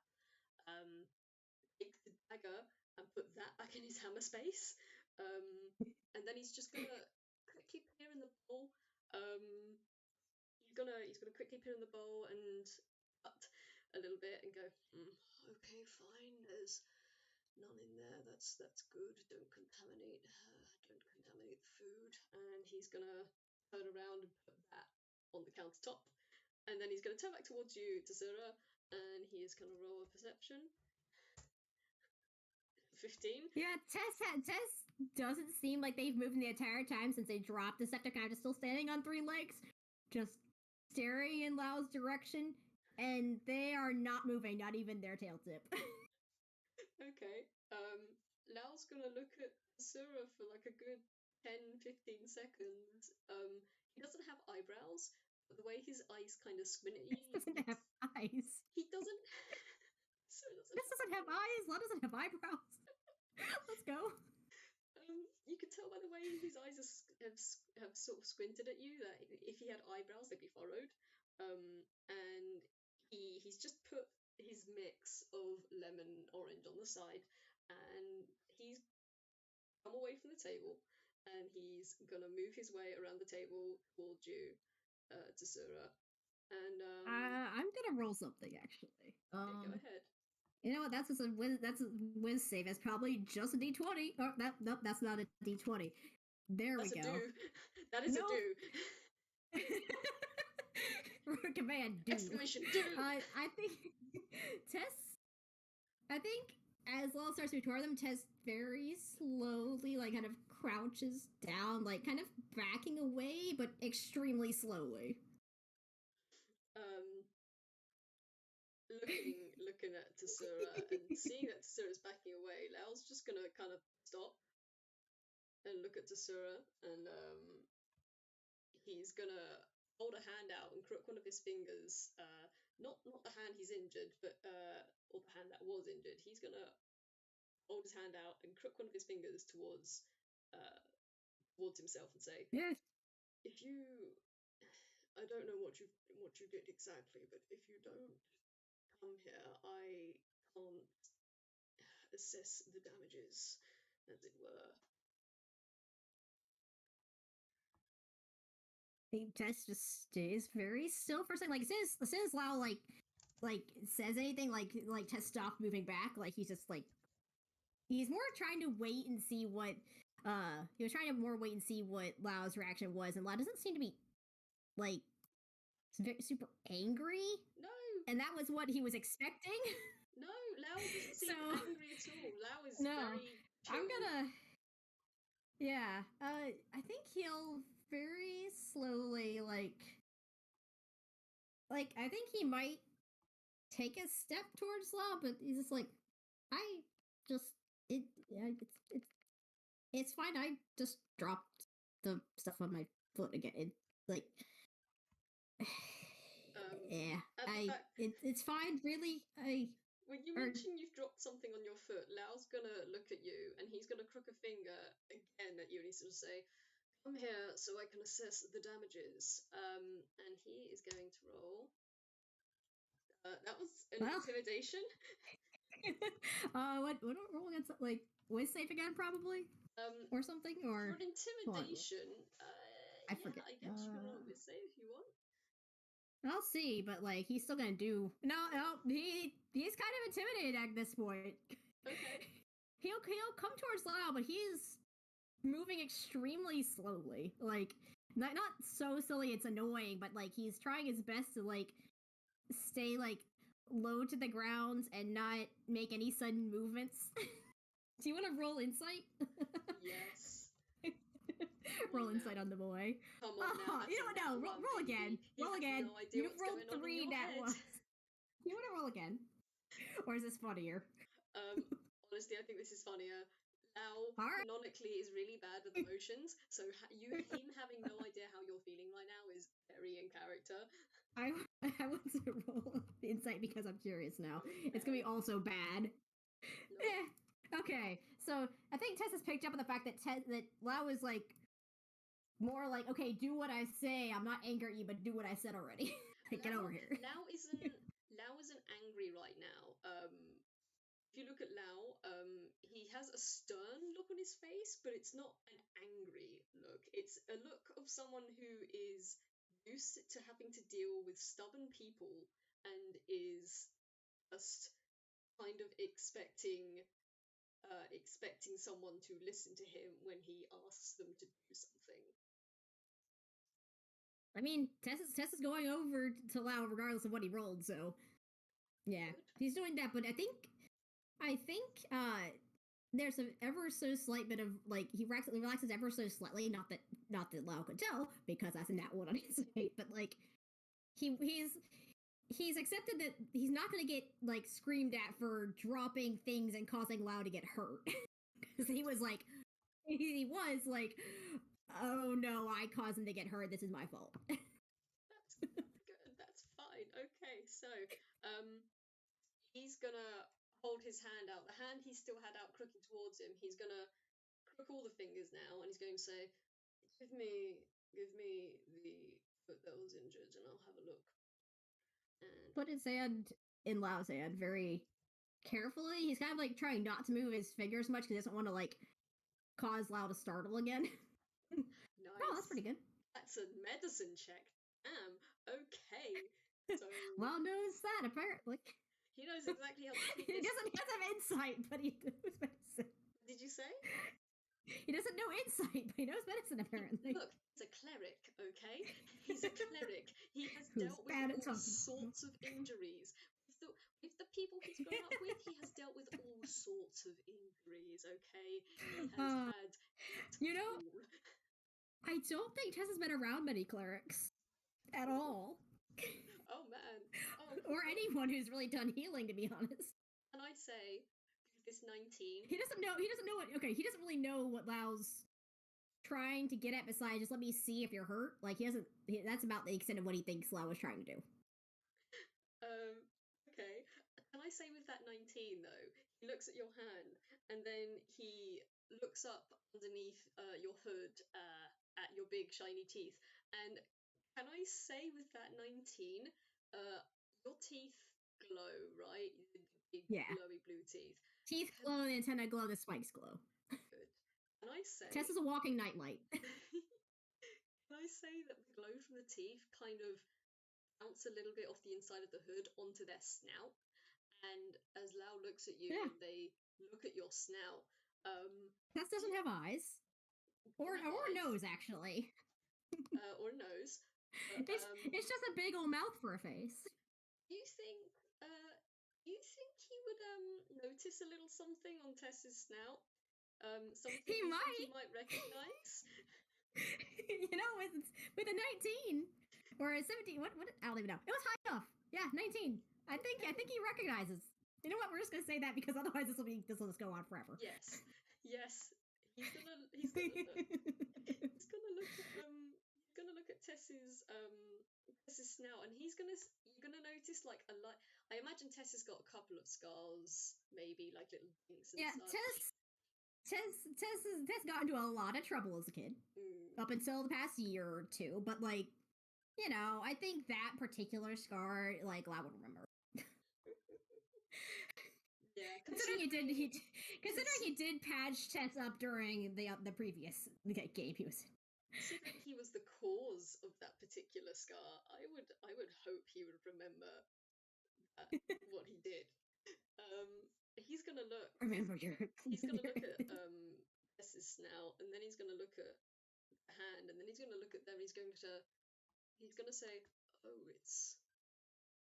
Take the dagger and put that back in his hammer space. And then he's just gonna quickly peer in the bowl. He's gonna quickly peer in the bowl and cut a little bit and go, okay, fine. There's none in there. That's good. Don't contaminate the food. And he's gonna turn around and put that on the countertop. And then he's gonna turn back towards you, Tessura, and he is gonna roll a perception. 15. Yeah, Tess doesn't seem like they've moved the entire time since they dropped the Decepticon, just still standing on 3 legs, just staring in Lao's direction, and they are not moving, not even their tail tip. Okay. Lao's gonna look at Tessura for like a good 10-15 seconds. He doesn't have eyebrows, but the way his eyes kind of squint at you. He doesn't have eyes. He doesn't. This doesn't have eyes. Law doesn't have eyebrows. Let's go. You can tell by the way his eyes have sort of squinted at you that if he had eyebrows, they'd be furrowed. And he's just put his mix of lemon orange on the side, and he's come away from the table, and he's gonna move his way around the table towards you, Tessura. And I'm gonna roll something actually. Okay, go ahead. You know what? That's a whiz save. It's probably just a D20. Oh, nope, that's not a D20. There we go. That is a do. Command do. Exclamation do. I think as Law starts to tour them, Tess very slowly, kind of crouches down, kind of backing away, but extremely slowly. Looking at Tessura and seeing that Tessura's backing away, Lao's just gonna kind of stop and look at Tessura, and he's gonna hold a hand out and crook one of his fingers. Not the hand he's injured, but or the hand that was injured. He's gonna hold his hand out and crook one of his fingers towards himself and say, "Yeah, if you, I don't know what you did exactly, but if you don't come here, I can't assess the damages, as it were. Tess just stays very still for a second. Like as soon as Lao like says anything, like Tess stops moving back. Like he's just like he's more trying to wait and see what he was trying to more wait and see what Lao's reaction was, and Lao doesn't seem to be like super angry. No. And that was what he was expecting. No, Lao doesn't seem angry at all. Lao is very chill. I'm gonna. Yeah, I think he'll very slowly like I think he might take a step towards Lao, but he's just like, I just yeah, it's fine. I just dropped the stuff on my foot again. Like yeah, it's fine. Really, when you mention you've dropped something on your foot, Lao's gonna look at you and he's gonna crook a finger again at you and he's gonna say, "Come here so I can assess the damages." And he is going to roll. That was an intimidation. What roll against like with safe again probably? Or something or for an intimidation. I forget. I guess you can roll with save if you want. I'll see, but like he's still gonna do no. He's kind of intimidated at this point. Okay. He'll come towards Lao, but he's moving extremely slowly. Like not so slowly it's annoying, but like he's trying his best to like stay like low to the ground and not make any sudden movements. Do you want to roll insight? Yes. Roll insight on the boy. Come on now. You know what? No, roll again. Roll again. No idea You've rolled 3 that was. You want to roll again? Or is this funnier? Honestly, I think this is funnier. Lao canonically is really bad with emotions, so him having no idea how you're feeling right now is very in character. I want to roll insight because I'm curious now. Okay. It's gonna be also bad. No. Okay, so I think Tess has picked up on the fact that Lao is like more like, okay, do what I say. I'm not angry at you, but do what I said already. Get over here. Lao isn't angry right now. If you look at Lao, he has a stern look on his face, but it's not an angry look. It's a look of someone who is used to having to deal with stubborn people and is just kind of expecting someone to listen to him when he asks them to do something. I mean, Tess is going over to Lao regardless of what he rolled, so yeah, good. He's doing that. But I think there's an ever so slight bit of like he relaxes ever so slightly. Not that Lao could tell because that's a nat one on his face, but like he's accepted that he's not going to get like screamed at for dropping things and causing Lao to get hurt. Because he was like, oh no, I caused him to get hurt. This is my fault. That's good. That's fine. Okay, so he's gonna hold his hand out. The hand he still had out crooking towards him, he's gonna crook all the fingers now, and he's going to say, Give me the foot that was injured, and I'll have a look. And put his hand in Lao's hand very carefully. He's kind of like trying not to move his fingers much because he doesn't want to like cause Lao to startle again. Nice. Oh, that's pretty good. That's a medicine check. Okay. So Lao knows that apparently. He knows exactly how to treat He doesn't have insight, but he knows medicine. Did you say? He doesn't know insight, but he knows medicine apparently. Look, he's a cleric, okay? He's a cleric. He has dealt with all sorts of injuries. With the people he's grown up with, he has dealt with all sorts of injuries, okay? He has had... You know, I don't think Tess has been around many clerics. At all. Oh, man. Or anyone who's really done healing, to be honest. And I say, this 19... He doesn't know what... Okay, he doesn't really know what Lao's trying to get at besides just let me see if you're hurt. Like, that's about the extent of what he thinks Lao was trying to do. Okay. Can I say with that 19, though, he looks at your hand, and then he looks up underneath your hood at your big shiny teeth, and can I say with that 19, your teeth glow, right? The big glowy blue teeth. Teeth glow, the antenna glow, the spikes glow. Good. Can I say... Tess is a walking nightlight. Can I say say that the glow from the teeth kind of bounce a little bit off the inside of the hood onto their snout. And as Lao looks at you and they look at your snout, Tess doesn't have eyes. Or a nose, actually. Or nose. It's just a big old mouth for a face. You think he would notice a little something on Tess's snout? Something he might recognize? You know, with a 19 or a 17. What? I don't even know. It was high enough. Yeah, 19. I think he recognizes. You know what? We're just gonna say that because otherwise this will just go on forever. Yes. He's gonna look at Tess's snout, and you're gonna notice like a light. I imagine Tess has got a couple of scars, maybe like little dinks and such. Tess got into a lot of trouble as a kid, up until the past year or two. But like, you know, I think that particular scar, like, Lao would remember. Yeah, considering he did patch Tess up during the previous game he was in. Considering he was the cause of that particular scar, I would hope he would remember what he did. He's gonna look. He's gonna look at Tess's snout, and then he's gonna look at the hand, and then he's gonna look at them. He's gonna say, "Oh, it's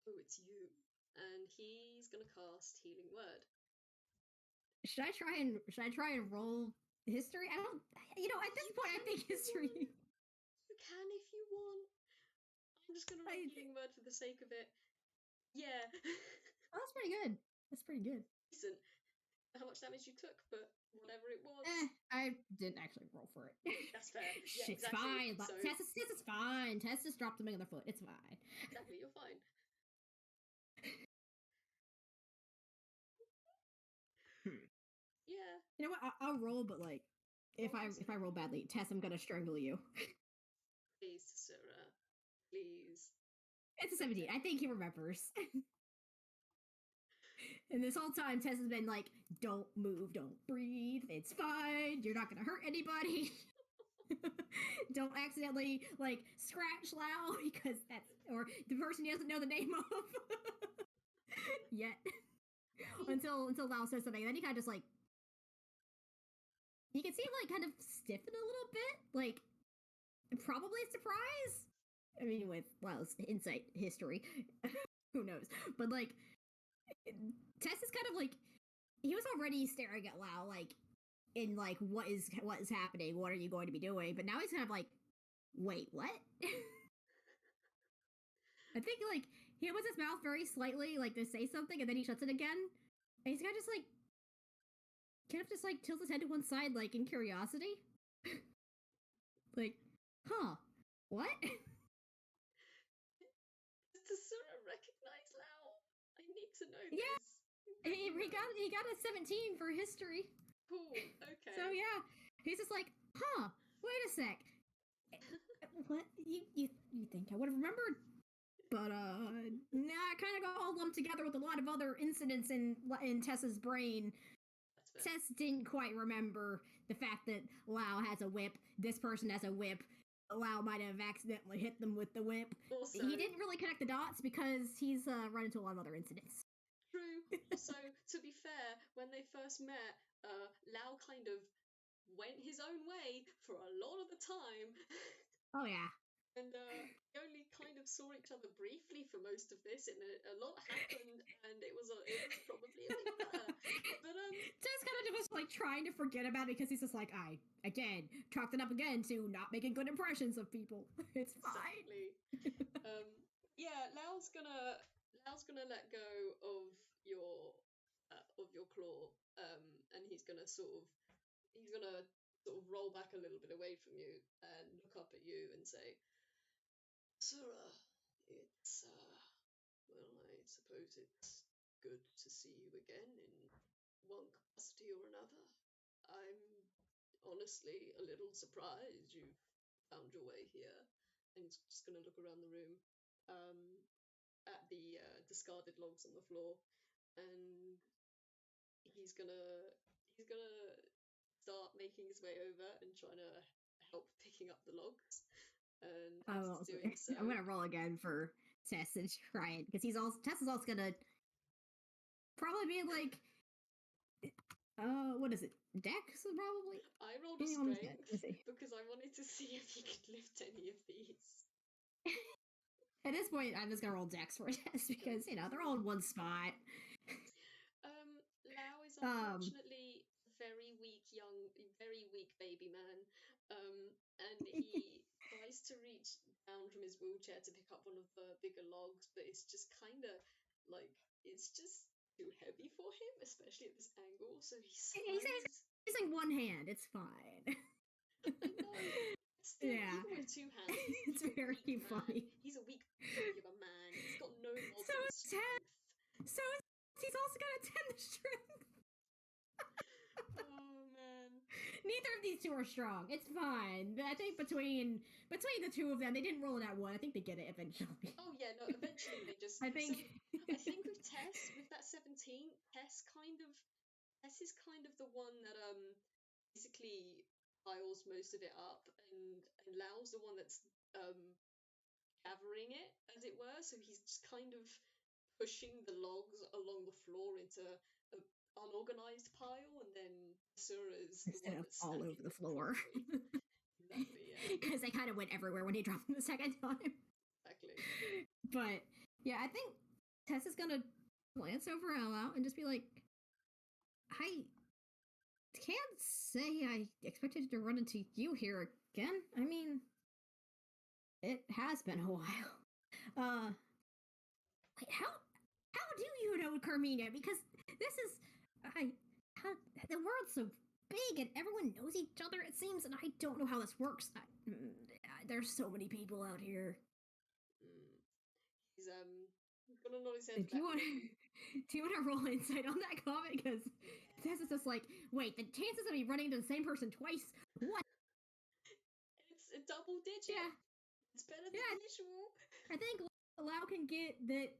you," and he's gonna cast Healing Word. Should I try and roll history? I don't. You know, at this point, I think history. You can if you want. I'm just gonna roll Healing Word for the sake of it. Yeah. Oh, that's pretty good. Decent. How much damage you took, but whatever it was. I didn't actually roll for it. That's fair. Yeah, it's fine. So... Tess is fine. Tess just dropped something on their foot. It's fine. Exactly, you're fine. Yeah. You know what? I'll roll, but like, if I roll badly, Tess, I'm gonna strangle you. Please, Tessura. Please. It's a 17. I think he remembers. And this whole time, Tess has been like, "Don't move, don't breathe. It's fine. You're not gonna hurt anybody. Don't accidentally like scratch Lao because or the person he doesn't know the name of yet." until Lao says something, and then he kind of just like, you can see him like kind of stiffen a little bit, like probably surprise. I mean, with Lao's insight history, who knows? But like, Tess is kind of like, he was already staring at Lao like in like, what is happening? What are you going to be doing? But now he's kind of like, wait, what? I think like he opens his mouth very slightly, like to say something, and then he shuts it again. And he's kind of just like tilts his head to one side, like in curiosity. Like, huh? What? Does Tessura recognize Lao? I need to know this. Yeah, he got a 17 for history. Cool. Okay. So yeah, he's just like, huh? Wait a sec. What you think I would have remembered? But nah, I kind of got all lumped together with a lot of other incidents in Tess's brain. Tess didn't quite remember the fact that Lao has a whip. This person has a whip. Lao might have accidentally hit them with the whip. Also, he didn't really connect the dots because he's run into a lot of other incidents. True. Also, to be fair, when they first met, Lao kind of went his own way for a lot of the time. Oh yeah. And we only kind of saw each other briefly for most of this, and a lot happened, and it was probably a bit better. But Tess kind of just like trying to forget about it because he's just like, I again chalked it up again to not making good impressions of people. It's fine. Exactly. Yeah, Lao's gonna let go of your claw, and he's gonna sort of roll back a little bit away from you and look up at you and say, "Tessura, it's well, I suppose it's good to see you again in one capacity or another. I'm honestly a little surprised you found your way here." And he's just gonna look around the room, at the discarded logs on the floor, and he's gonna start making his way over and trying to help picking up the logs. And after doing so, I'm gonna roll again for Tess and try it because Tess is also gonna probably be like, what is it? Dex probably. I rolled a strength because I wanted to see if you could lift any of these. At this point, I'm just gonna roll Dex for Tess because they're all in one spot. Lao is unfortunately very weak baby man, and he tries to reach down from his wheelchair to pick up one of the bigger logs, but it's just kind of like it's just too heavy for him, especially at this angle. So he's using one hand. It's fine. I know. Still, even with two hands, it's very funny. He's a weak baby of a man. He's got no modern strength. So he's also got a 10 strength. Oh man. Neither of these two are strong. It's fine. I think between the two of them, they didn't roll it at one. I think they get it eventually. Oh yeah, no. Eventually they just. I think with Tess, with that 17, Tess is kind of the one that basically piles most of it up, and Lao's the one that's gathering it, as it were. So he's just kind of pushing the logs along the floor into an unorganized pile, and then Tessura's the one that's all over the floor. Exactly, yeah. Because they kind of went everywhere when he dropped them the second time. Exactly. But yeah, I think Tess is gonna glance over Lao and just be like, I can't say I expected to run into you here again. I mean, it has been a while. Wait, how do you know Carmina? Because this is the world's so big and everyone knows each other, it seems, and I don't know how this works. There's so many people out here. He's gonna nod his head. Do you want to roll insight on that comment? Because Tess is just like, wait, the chances of me running into the same person twice? What? It's a double digit. Yeah. It's better than usual. I think Lao can get that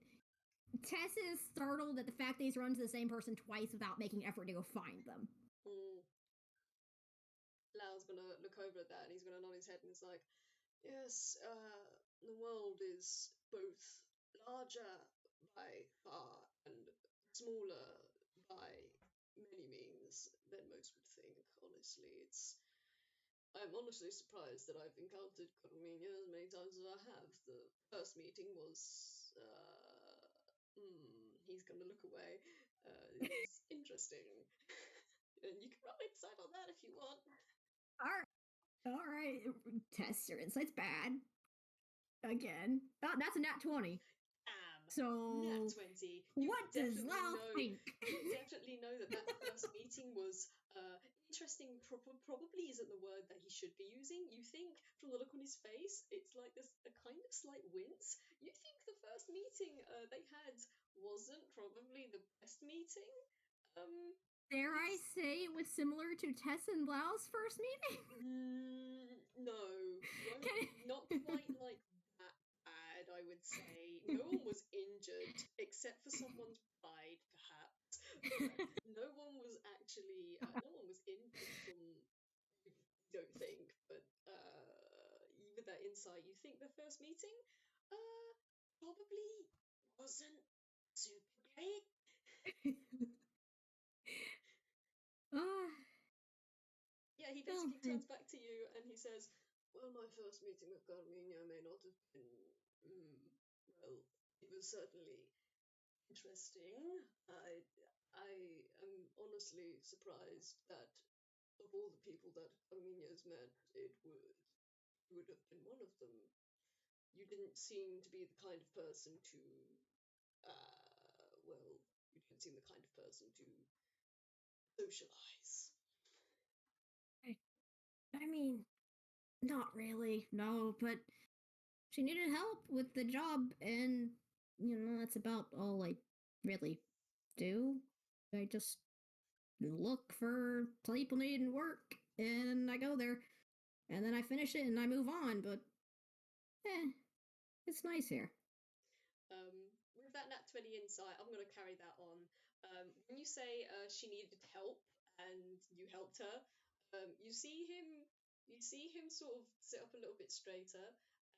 Tess is startled at the fact that he's run to the same person twice without making effort to go find them. Lao's gonna look over at that and he's gonna nod his head and he's like, yes, the world is both larger by far and smaller by many means than most would think, honestly. I'm honestly surprised that I've encountered Carmina as many times as I have. The first meeting was, he's gonna look away. It was interesting. And you can roll insight on that if you want. Alright. Test your insight's bad. Again. Oh, that's a nat 20. So nat 20. What does Lao think? You definitely know that first meeting was interesting. Probably isn't the word that he should be using. You think from the look on his face, it's like this a kind of slight wince. You think the first meeting they had wasn't probably the best meeting. Dare I say it was similar to Tess and Lao's first meeting? No, not quite like that bad, I would say. No one was injured, except for someone's pride, perhaps. No one was injured from, you don't think, but with that insight, you think the first meeting probably wasn't super great. Yeah, he basically turns back to you and he says, well, my first meeting with Carmina may not have been, well, it was certainly interesting. I am honestly surprised that of all the people that Carmina's met, you would have been one of them. You didn't seem to be the kind of person to, you didn't seem the kind of person to socialize. I mean, not really, no, but she needed help with the job, and, that's about all I really do. I just look for people needing work, and I go there, and then I finish it, and I move on, but, it's nice here. With that nat 20 insight, I'm going to carry that on. When you say she needed help, and you helped her, you see him you see him sort of sit up a little bit straighter,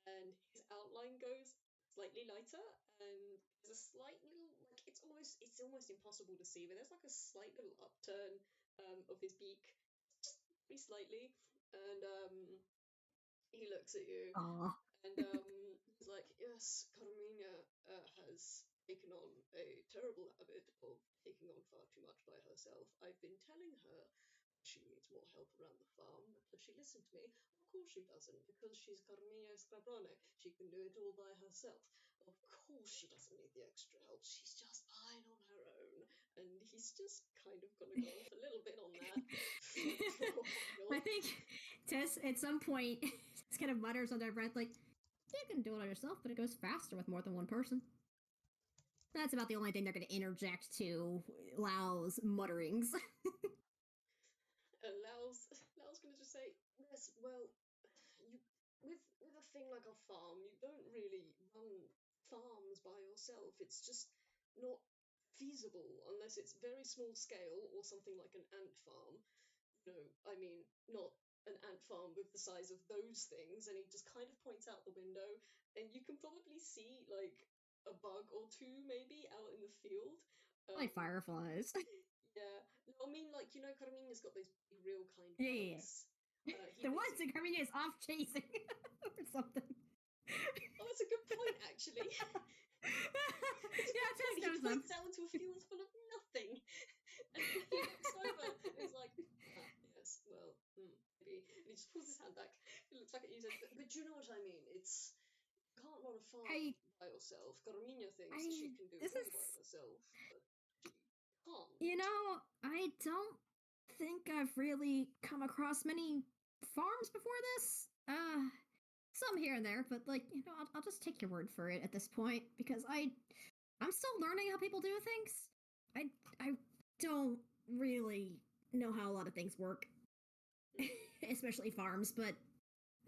and his outline goes slightly lighter, and there's a slight little, like, it's almost impossible to see, but there's like a slight little upturn of his beak, just very slightly, and he looks at you. Aww. And he's like, yes, Carmina has taken on a terrible habit of taking on far too much by herself. I've been telling her she needs more help around the farm, but does she listen to me? Of course she doesn't, because she's Carmina Scabrone. She can do it all by herself. Of course she doesn't need the extra help. She's just fine on her own. And he's just kind of gonna go off a little bit on that for a while. I think Tess, at some point, just kind of mutters under her breath, like, you can do it on yourself, but it goes faster with more than one person. That's about the only thing they're going to interject to Lao's mutterings. And Lao's gonna just say, yes, well, you with a thing like a farm, you don't really run farms by yourself. It's just not feasible unless it's very small scale or something like an ant farm. You know, I mean, not an ant farm with the size of those things. And he just kind of points out the window, and you can probably see like a bug or two maybe out in the field. Like fireflies. Yeah, no, I mean, like, you know, Carmina's got those big, real kind Yeah. bugs. The ones that Carmina is off chasing or something. Oh, that's a good point, actually. Yeah, Tess he knows points them. out into a field full of nothing, and he looks over and he's like, yes, well, maybe. And he just pulls his hand back. He looks back at you and says, but you know what I mean? It's, you can't run a farm by yourself. Carmina thinks she can do it all by herself, but she can't. You know, I don't think I've really come across many farms before this. Some here and there, but like, you know, I'll just take your word for it at this point, because I'm still learning how people do things. I don't really know how a lot of things work, especially farms, but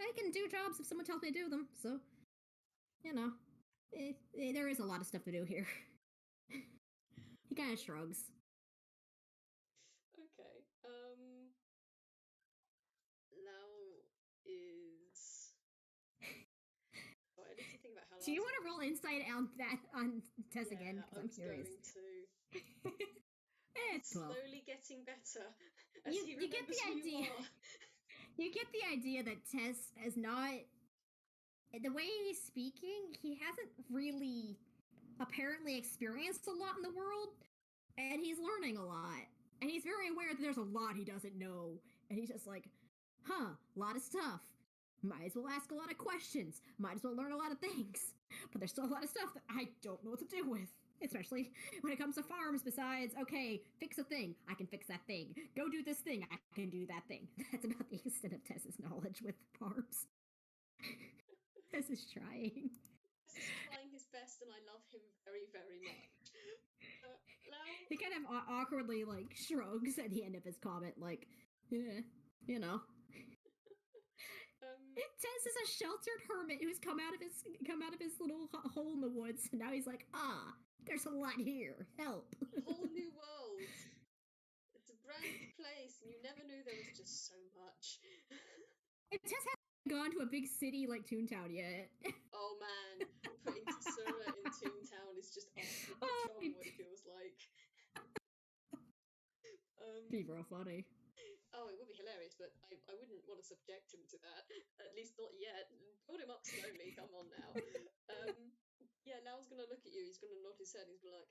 I can do jobs if someone tells me to do them. So, you know, there is a lot of stuff to do here. He kind of shrugs. Okay. Lao is. Oh, I need to think about how. Do you want to roll insight on Tess again? Because I'm curious. Going to. It's 12. Slowly getting better as you get the idea. You get the idea that Tess is not. The way he's speaking, he hasn't really apparently experienced a lot in the world, and he's learning a lot. And he's very aware that there's a lot he doesn't know. And he's just like, a lot of stuff. Might as well ask a lot of questions. Might as well learn a lot of things. But there's still a lot of stuff that I don't know what to do with. Especially when it comes to farms, besides, okay, fix a thing. I can fix that thing. Go do this thing. I can do that thing. That's about the extent of Tess's knowledge with farms. Tess is trying. Tess is trying his best, and I love him very, very much. He kind of awkwardly, like, shrugs at the end of his comment, like, yeah, you know. Tess is a sheltered hermit who's come out of his little hole in the woods, and now he's like, there's a lot here. Help. A whole new world. It's a brand new place, and you never knew there was just so much. And Tess hasn't gone to a big city like Toontown yet. Oh man, putting Tessura in Toontown is just off the trouble, it feels like. Be real funny. Oh, it would be hilarious, but I wouldn't want to subject him to that. At least not yet. Build him up slowly, come on now. Yeah, Lao's gonna look at you, he's gonna nod his head, he's gonna like,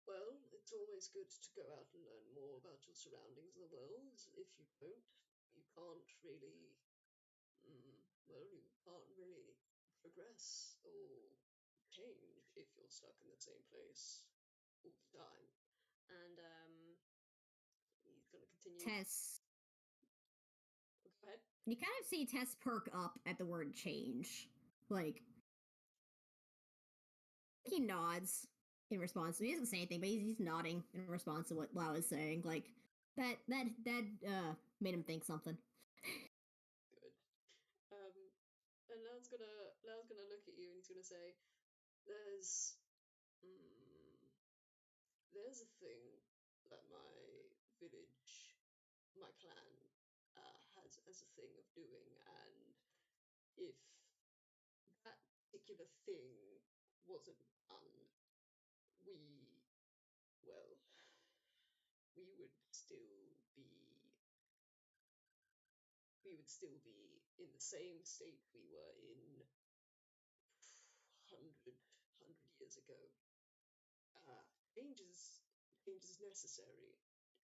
well, it's always good to go out and learn more about your surroundings in the world. If you don't, you can't really, you can't really progress or change if you're stuck in the same place all the time. And, he's gonna continue. Tess. Go ahead. You kind of see Tess perk up at the word change. Like, he nods in response. He doesn't say anything, but he's nodding in response to what Lao is saying. Like, that made him think something. Good. And Lao's gonna look at you and he's gonna say, there's a thing that my village, my clan, as a thing of doing, and if that particular thing wasn't done, we would still be in the same state we were in 100 years ago. Change is necessary.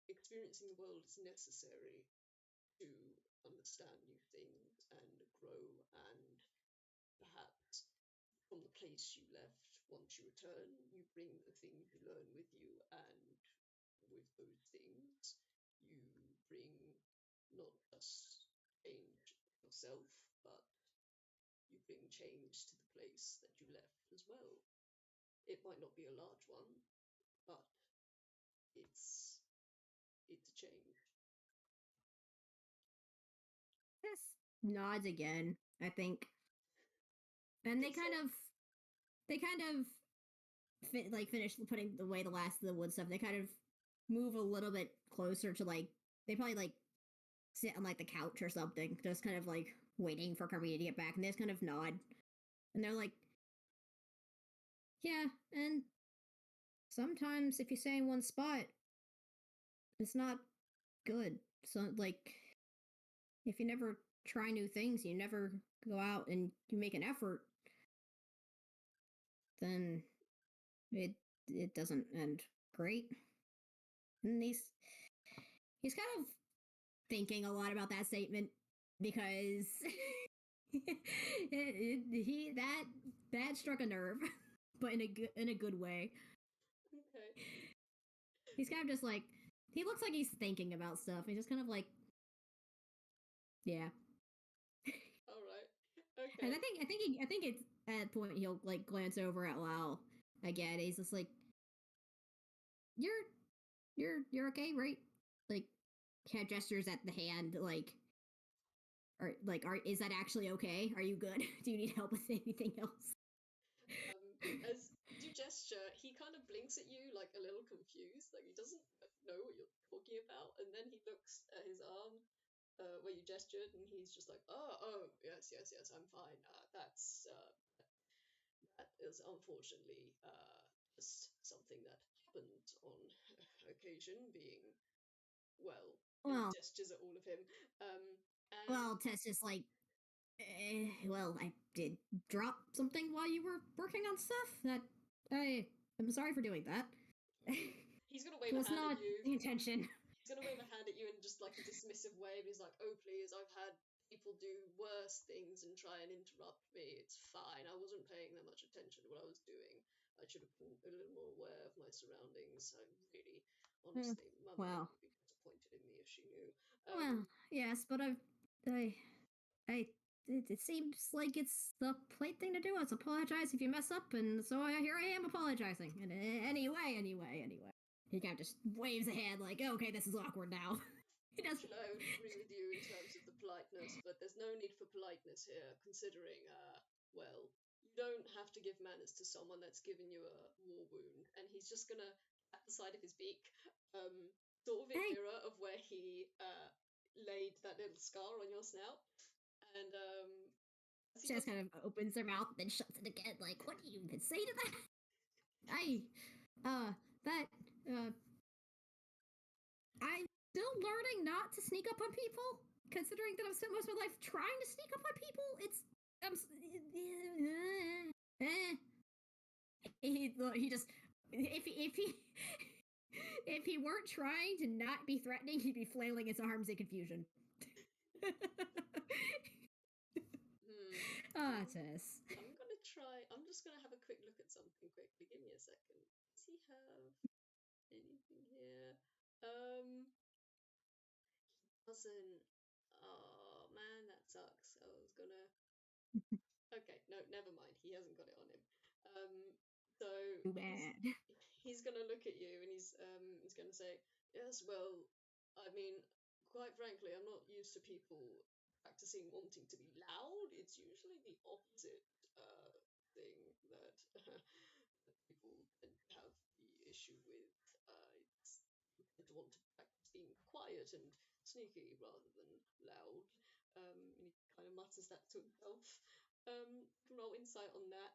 Experiencing the world is necessary to understand new things and grow, and perhaps from the place you left, once you return, you bring the things you learn with you, and with those things, you bring not just change yourself, but you bring change to the place that you left as well. It might not be a large one, but it's a change. Just nods again, I think. And they kind of finish putting away the last of the wood stuff. They kind of move a little bit closer to they probably sit on the couch or something, just kind of waiting for Carmina to get back, and they just kind of nod. And they're like, yeah, and sometimes if you stay in one spot, it's not good. So if you never try new things, you never go out and you make an effort, then it doesn't end great. And he's kind of thinking a lot about that statement, because that struck a nerve, but in a good way. Okay. He's kind of just he looks like he's thinking about stuff. He's just kind of yeah. All right. Okay. And I think it's at a point he'll glance over at Lao again. He's just you're okay, right? Hand gestures at the hand, is that actually okay? Are you good? Do you need help with anything else? As you gesture, he kind of blinks at you a little confused, he doesn't know what you're talking about, and then he looks at his arm where you gestured, and he's just oh, yes, I'm fine. That is unfortunately just something that happened on occasion, being and gestures at all of him. Tess is I did drop something while you were working on stuff. I'm sorry for doing that. He's gonna wave a hand not at you. The intention. He's gonna wave a hand at you in just a dismissive way, and he's like, "Oh, please, I've had people do worse things and try and interrupt me. It's fine. I wasn't paying that much attention to what I was doing. I should have been a little more aware of my surroundings. I really, honestly, Mum would be disappointed in me if she knew." Yes, but it seems like it's the polite thing to do. It's apologize if you mess up, and so here I am apologizing. And anyway, he kind of just waves a hand okay, this is awkward now. He doesn't. I would agree with you in terms of the politeness, but there's no need for politeness here, considering, you don't have to give manners to someone that's given you a war wound. And he's just gonna at the side of his beak, sort of in mirror of where he laid that little scar on your snout. And she just kind of opens her mouth and then shuts it again. What do you even say to that? I'm still learning not to sneak up on people, considering that I've spent most of my life trying to sneak up on people. He just if he weren't trying to not be threatening, he'd be flailing his arms in confusion. Tess. I'm just gonna have a quick look at something quickly. Give me a second. Does he have anything here? He doesn't. Oh man, that sucks. I was gonna. Okay, no, never mind. He hasn't got it on him. So too bad. He's gonna look at you and he's gonna say, "Yes, well, I mean, quite frankly, I'm not used to people practicing wanting to be loud. It's usually the opposite thing that people tend to have the issue with. It's you tend to want to practice being quiet and sneaky rather than loud. And he kind of mutters that to himself. You can roll insight on that.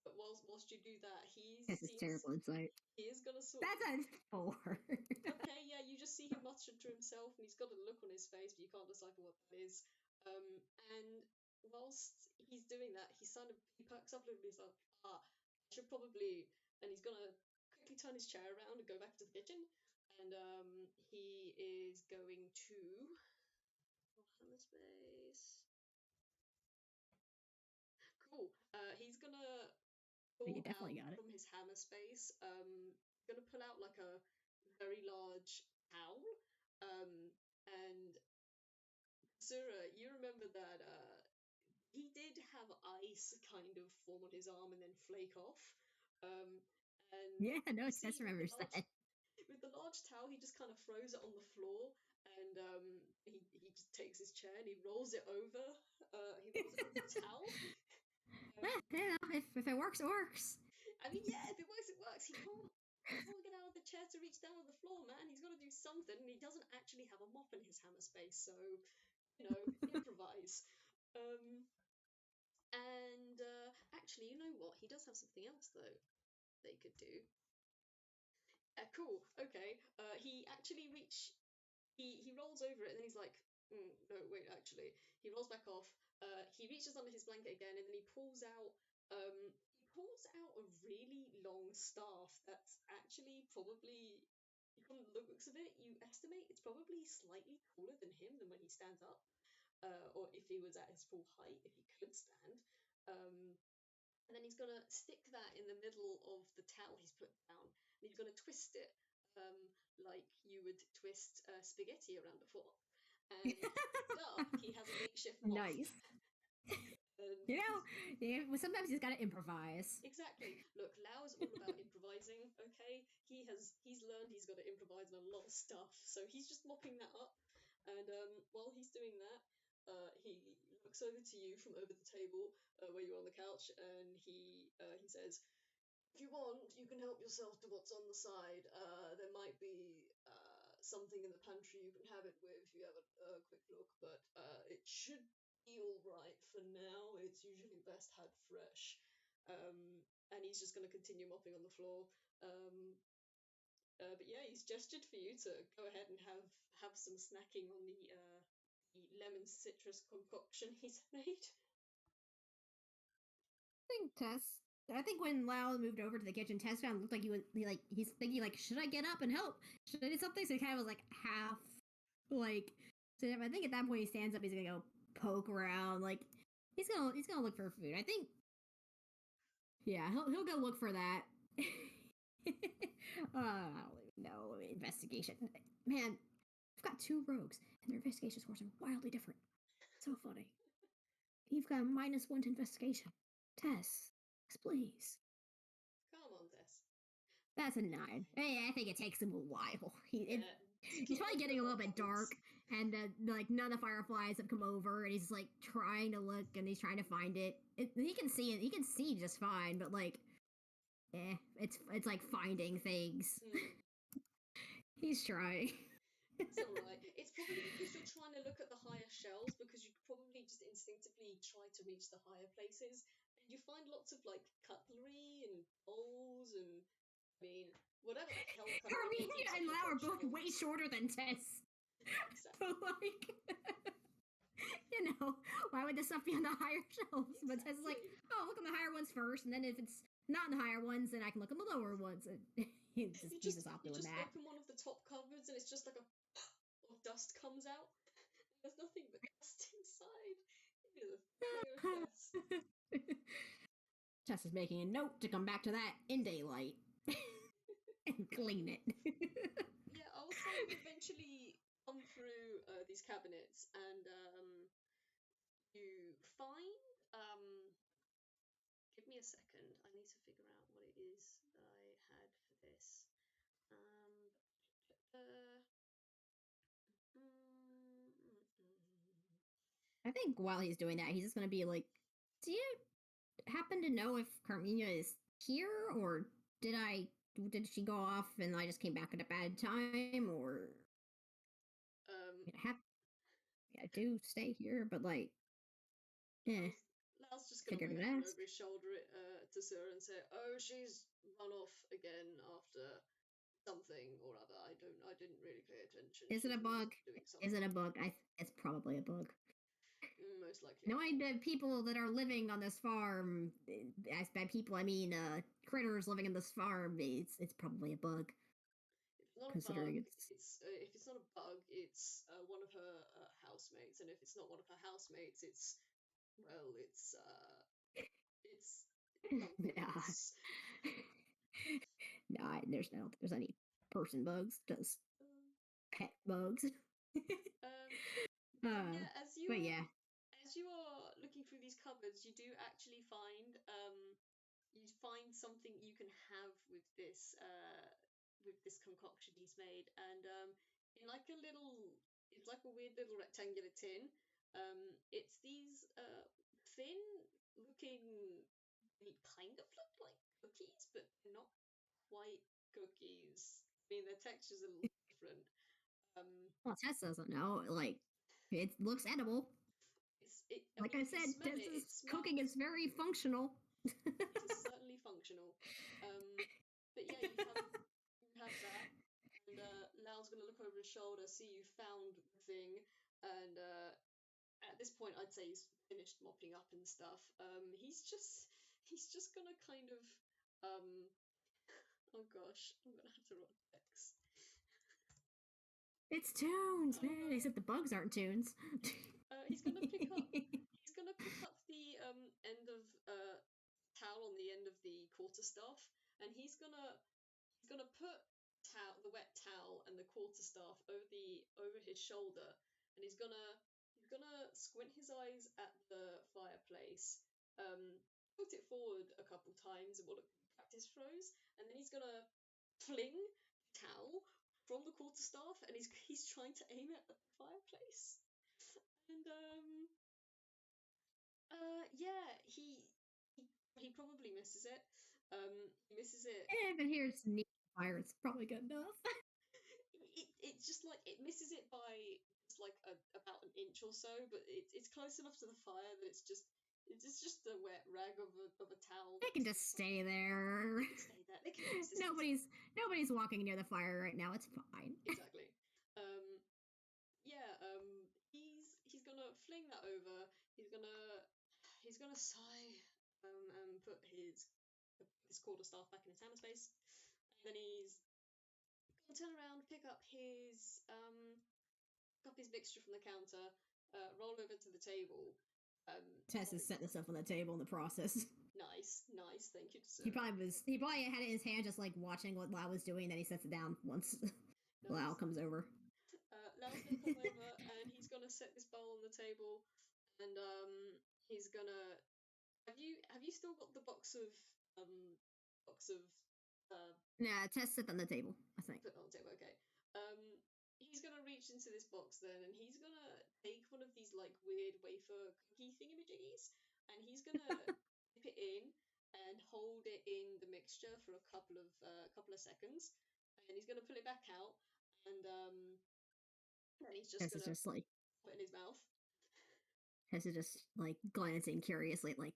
But whilst you do that, This is terrible insight. he is gonna sort. That's a 4. Okay, yeah, you just see him muttering to himself, and he's got a look on his face, but you can't decipher what that is. And whilst he's doing that, he perks up a little bit. He's like, I should probably, and he's gonna quickly turn his chair around and go back to the kitchen, and he is going to hammer space. Cool. He's gonna pull You definitely out got it. from his hammer space. Gonna pull out like a very large towel. And Tessura, you remember that he did have ice kind of form on his arm and then flake off. And yeah, no, see, Tess remembers that. With the large towel, he just kind of throws it on the floor, and he just takes his chair and he rolls it over. He rolls it over the towel. Yeah, if it works, it works. I mean, yeah, if it works, it works. He can't get out of the chair to reach down on the floor, man. He's got to do something, and he doesn't actually have a mop in his hammer space, so, improvise. And actually, you know what? He does have something else, though, they could do. Cool, okay. He actually he rolls over it, and then he's like, no, wait, actually. He rolls back off, he reaches under his blanket again, and then he pulls out a really long staff that's actually probably, from the looks of it, you estimate it's probably slightly taller than him than when he stands up, or if he was at his full height, if he could stand. And then he's going to stick that in the middle of the towel he's put down, and he's going to twist it like you would twist spaghetti around a fork. And he has a makeshift mop. Nice. Sometimes he's got to improvise. Exactly. Look, Lao is all about improvising, okay? He's learned he's got to improvise on a lot of stuff, so he's just mopping that up. And while he's doing that, he looks over to you from over the table where you're on the couch, and he says, if you want, you can help yourself to what's on the side. There might be something in the pantry you can have it with if you have a quick look, but it should be all right for now. It's usually best had fresh. And he's just going to continue mopping on the floor. But yeah, he's gestured for you to go ahead and have some snacking on the lemon citrus concoction he's made. I think when Lau moved over to the kitchen, Tess found looked like he's thinking like, should I get up and help? Should I do something? So he kind of was like half like. So I think at that point he stands up. He's gonna go poke around. Like he's gonna look for food. I think. Yeah, he'll go look for that. I don't even know. Investigation. Man, I've got 2 rogues, and their investigation scores are wildly different. So funny. You've got -1 to investigation. Tess, please. Come on, Tess. That's a 9. Hey, I think it takes him a while. He's probably getting a little bit dark, and like none of the fireflies have come over, and he's like trying to look, and he's trying to find it. He can see it. He can see just fine, but like, it's like finding things. He's trying. It's alright. It's probably because you're trying to look at the higher shelves, because you probably just instinctively try to reach the higher places, and you find lots of like cutlery and bowls and, I mean, whatever the hell. Carmina and Lau are both way shorter than Tess. So like, why would this stuff be on the higher shelves? Exactly. But Tess is like, oh, look on the higher ones first, and then if it's not in the higher ones, then I can look on the lower ones. And he's just off doing that. Open one of the top cupboards, and it's just like a dust comes out. There's nothing but dust inside. Tess is making a note to come back to that in daylight and clean it. Yeah, I'll say you eventually come through these cabinets, and you find. Give me a second. I need to figure out what it is that I had for this. I think while he's doing that, he's just gonna be like, do you happen to know if Carmina is here, or did she go off and I just came back at a bad time, or I do stay here, but like, Lao's just gonna figured wave it a hand out. over his shoulder at Tessura and say, "Oh, she's run off again after something or other. I didn't really pay attention. Is it a bug? Doing something. Is it a bug? It's probably a bug. Most likely. Knowing the people that are living on this farm, as by people I mean critters living in this farm, it's probably a bug. If it's not Considering a bug, if it's not a bug, it's one of her housemates, and if it's not one of her housemates, it's something else. No, there's any person bugs, just pet bugs. Yeah, as you yeah. are looking through these cupboards, you do actually find something you can have with this concoction he's made, and in like it's like a weird little rectangular tin. It's these thin looking, they kind of look like cookies, but they're not quite cookies. I mean, their texture's a little different. Well, Tess doesn't know. Like, it looks edible. Like I said, Tess's cooking is very functional. It is certainly functional. But yeah, you have that, and Lao's gonna look over his shoulder, see you found the thing, and at this point, I'd say he's finished mopping up and stuff. He's just gonna kind of oh gosh, I'm gonna have to roll Dex. It's tunes, man. Except the bugs aren't tunes. He's gonna pick up the end of towel on the end of the quarterstaff, and he's gonna put the wet towel and the quarterstaff over his shoulder, and he's gonna squint his eyes at the fireplace, put it forward a couple times and what practice throws, and then he's gonna fling the towel from the quarterstaff, and he's trying to aim it at the fireplace, and yeah, he probably misses it. He misses it. Yeah, but here's near fire. It's probably good enough. It's just like it misses it by just like about an inch or so, but it's close enough to the fire that it's just a wet rag of a towel. They can just stay there. They can stay there. They can nobody's walking near the fire right now. It's fine. Exactly. Yeah. He's gonna fling that over. He's gonna sigh and put his quarterstaff back in his hammer space, and then he's gonna turn around, pick up his mixture from the counter, roll over to the table. Tess is setting stuff on the table in the process. Nice. Thank you, sir. He probably had it in his hand, just like watching what Lao was doing. Then he sets it down once Lao comes over. Lao's gonna come over, and he's gonna set this bowl on the table, and he's gonna. Have you still got the box of Nah, Tess set on the table, I think. Put on the table, okay. He's gonna reach into this box then, and he's gonna take one of these like weird wafer cookie thingamajiggies, and he's gonna dip it in and hold it in the mixture for a couple of seconds, and he's gonna pull it back out, and then he's just gonna like put it in his mouth. Tess is just like glancing curiously, like,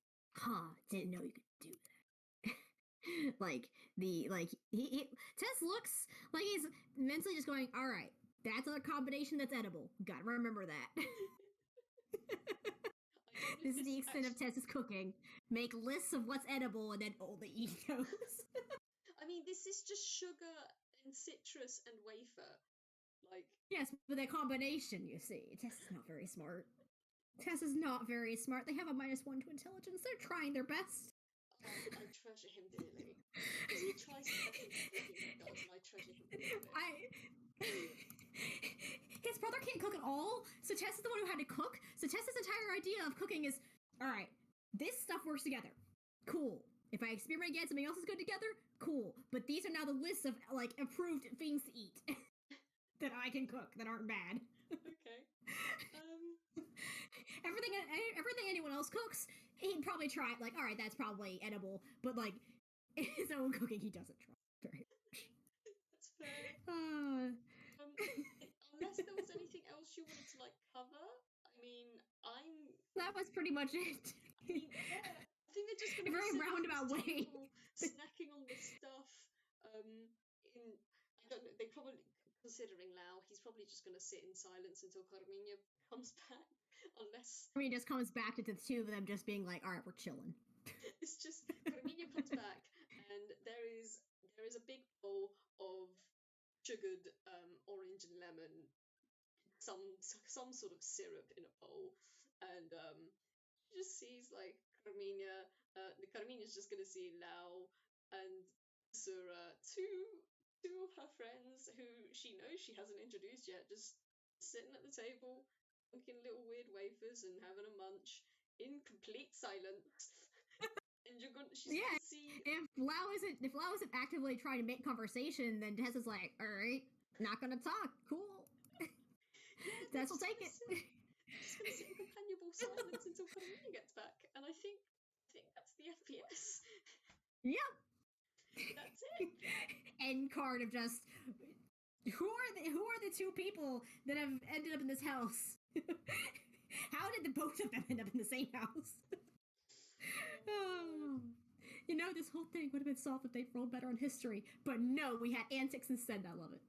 didn't know you could do that. Tess looks like he's mentally just going, all right, that's a combination that's edible. Gotta remember that. This is the extent of Tess's cooking. Make lists of what's edible and then only eat those. I mean, this is just sugar and citrus and wafer. Like, yes, but that combination, you see. Tess is not very smart. They have a -1 to intelligence. They're trying their best. I treasure him dearly. Because he tries everything he does, and I treasure him dearly. His brother can't cook at all, so Tess is the one who had to cook. So Tess's entire idea of cooking is, all right, this stuff works together. Cool. If I experiment again, something else is good together. Cool. But these are now the lists of like approved things to eat that I can cook that aren't bad. Okay. Everything anyone else cooks, he'd probably try it. Like, all right, that's probably edible, but like his own cooking, he doesn't try very much. That's fair. Unless there was anything else else you wanted to like cover? I mean, that was pretty much it. I mean, yeah, I think they're just going A to be very sitting roundabout at this way. table, snacking on this stuff. I don't know. They probably, considering Lao, he's probably just going to sit in silence until Carmina comes back, unless. I mean, it just comes back to the two of them just being like, "All right, we're chilling." It's just Carmina comes back, and there is a big bowl of sugared orange and lemon, some sort of syrup in a bowl, and she just sees like Carmina. The Carmina's just gonna see Lao and Tessura, two of her friends who she knows she hasn't introduced yet, just sitting at the table, drinking little weird wafers and having a munch in complete silence. And she's gonna see. If Lao isn't actively trying to make conversation, then Tessa's like, "All right, not gonna talk. Cool." Yeah, Tess will take it. Just gonna sit in companionable silence until Carmina gets back, and I think that's the FPS. Yep. That's it. End card of just who are the two people that have ended up in this house? How did the both of them end up in the same house? Oh, you know, this whole thing would have been solved if they'd rolled better on history, but no, we had antics instead. I love it.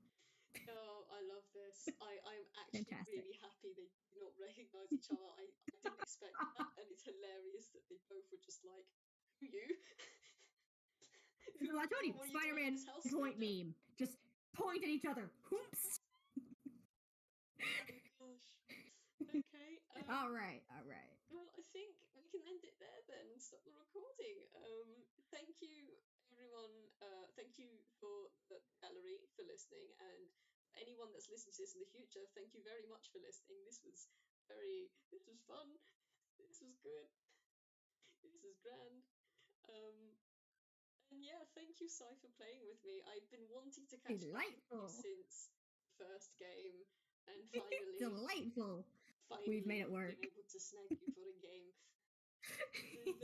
Oh, I love this. I'm actually Fantastic. really happy they do not recognise each other. I didn't expect that, and it's hilarious that they both were just like, "Who you?" I told you, Spider-Man point meme. Just point at each other. Whoops. Oh gosh. Okay. All right. Well, I think we can end it there then and stop the recording. Thank you, everyone. Thank you for the gallery for listening, and anyone that's listening to this in the future, thank you very much for listening. This was fun. This was good. This is grand. And yeah, thank you, Cy, for playing with me. I've been wanting to catch up with you since the first game, and finally, delightful. We've made it work. Been able to snag you for a game.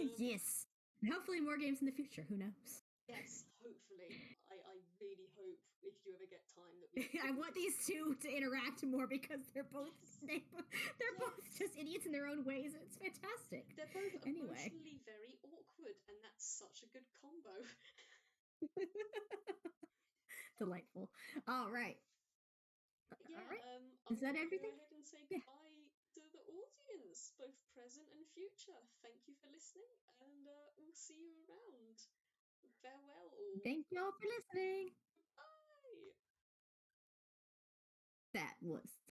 And, yes. And hopefully more games in the future. Who knows? Yes, hopefully. I really hope if you ever get time that we. I want these two to interact more because they're both both just idiots in their own ways. It's fantastic. They're both emotionally very awkward, and that's such a good combo. Delightful. All right. Yeah. All right. Is that everything? Go ahead and say goodbye to the audience, both present and future. Thank you for listening, and we'll see you around. Farewell, all. Thank you all for listening. Bye. That was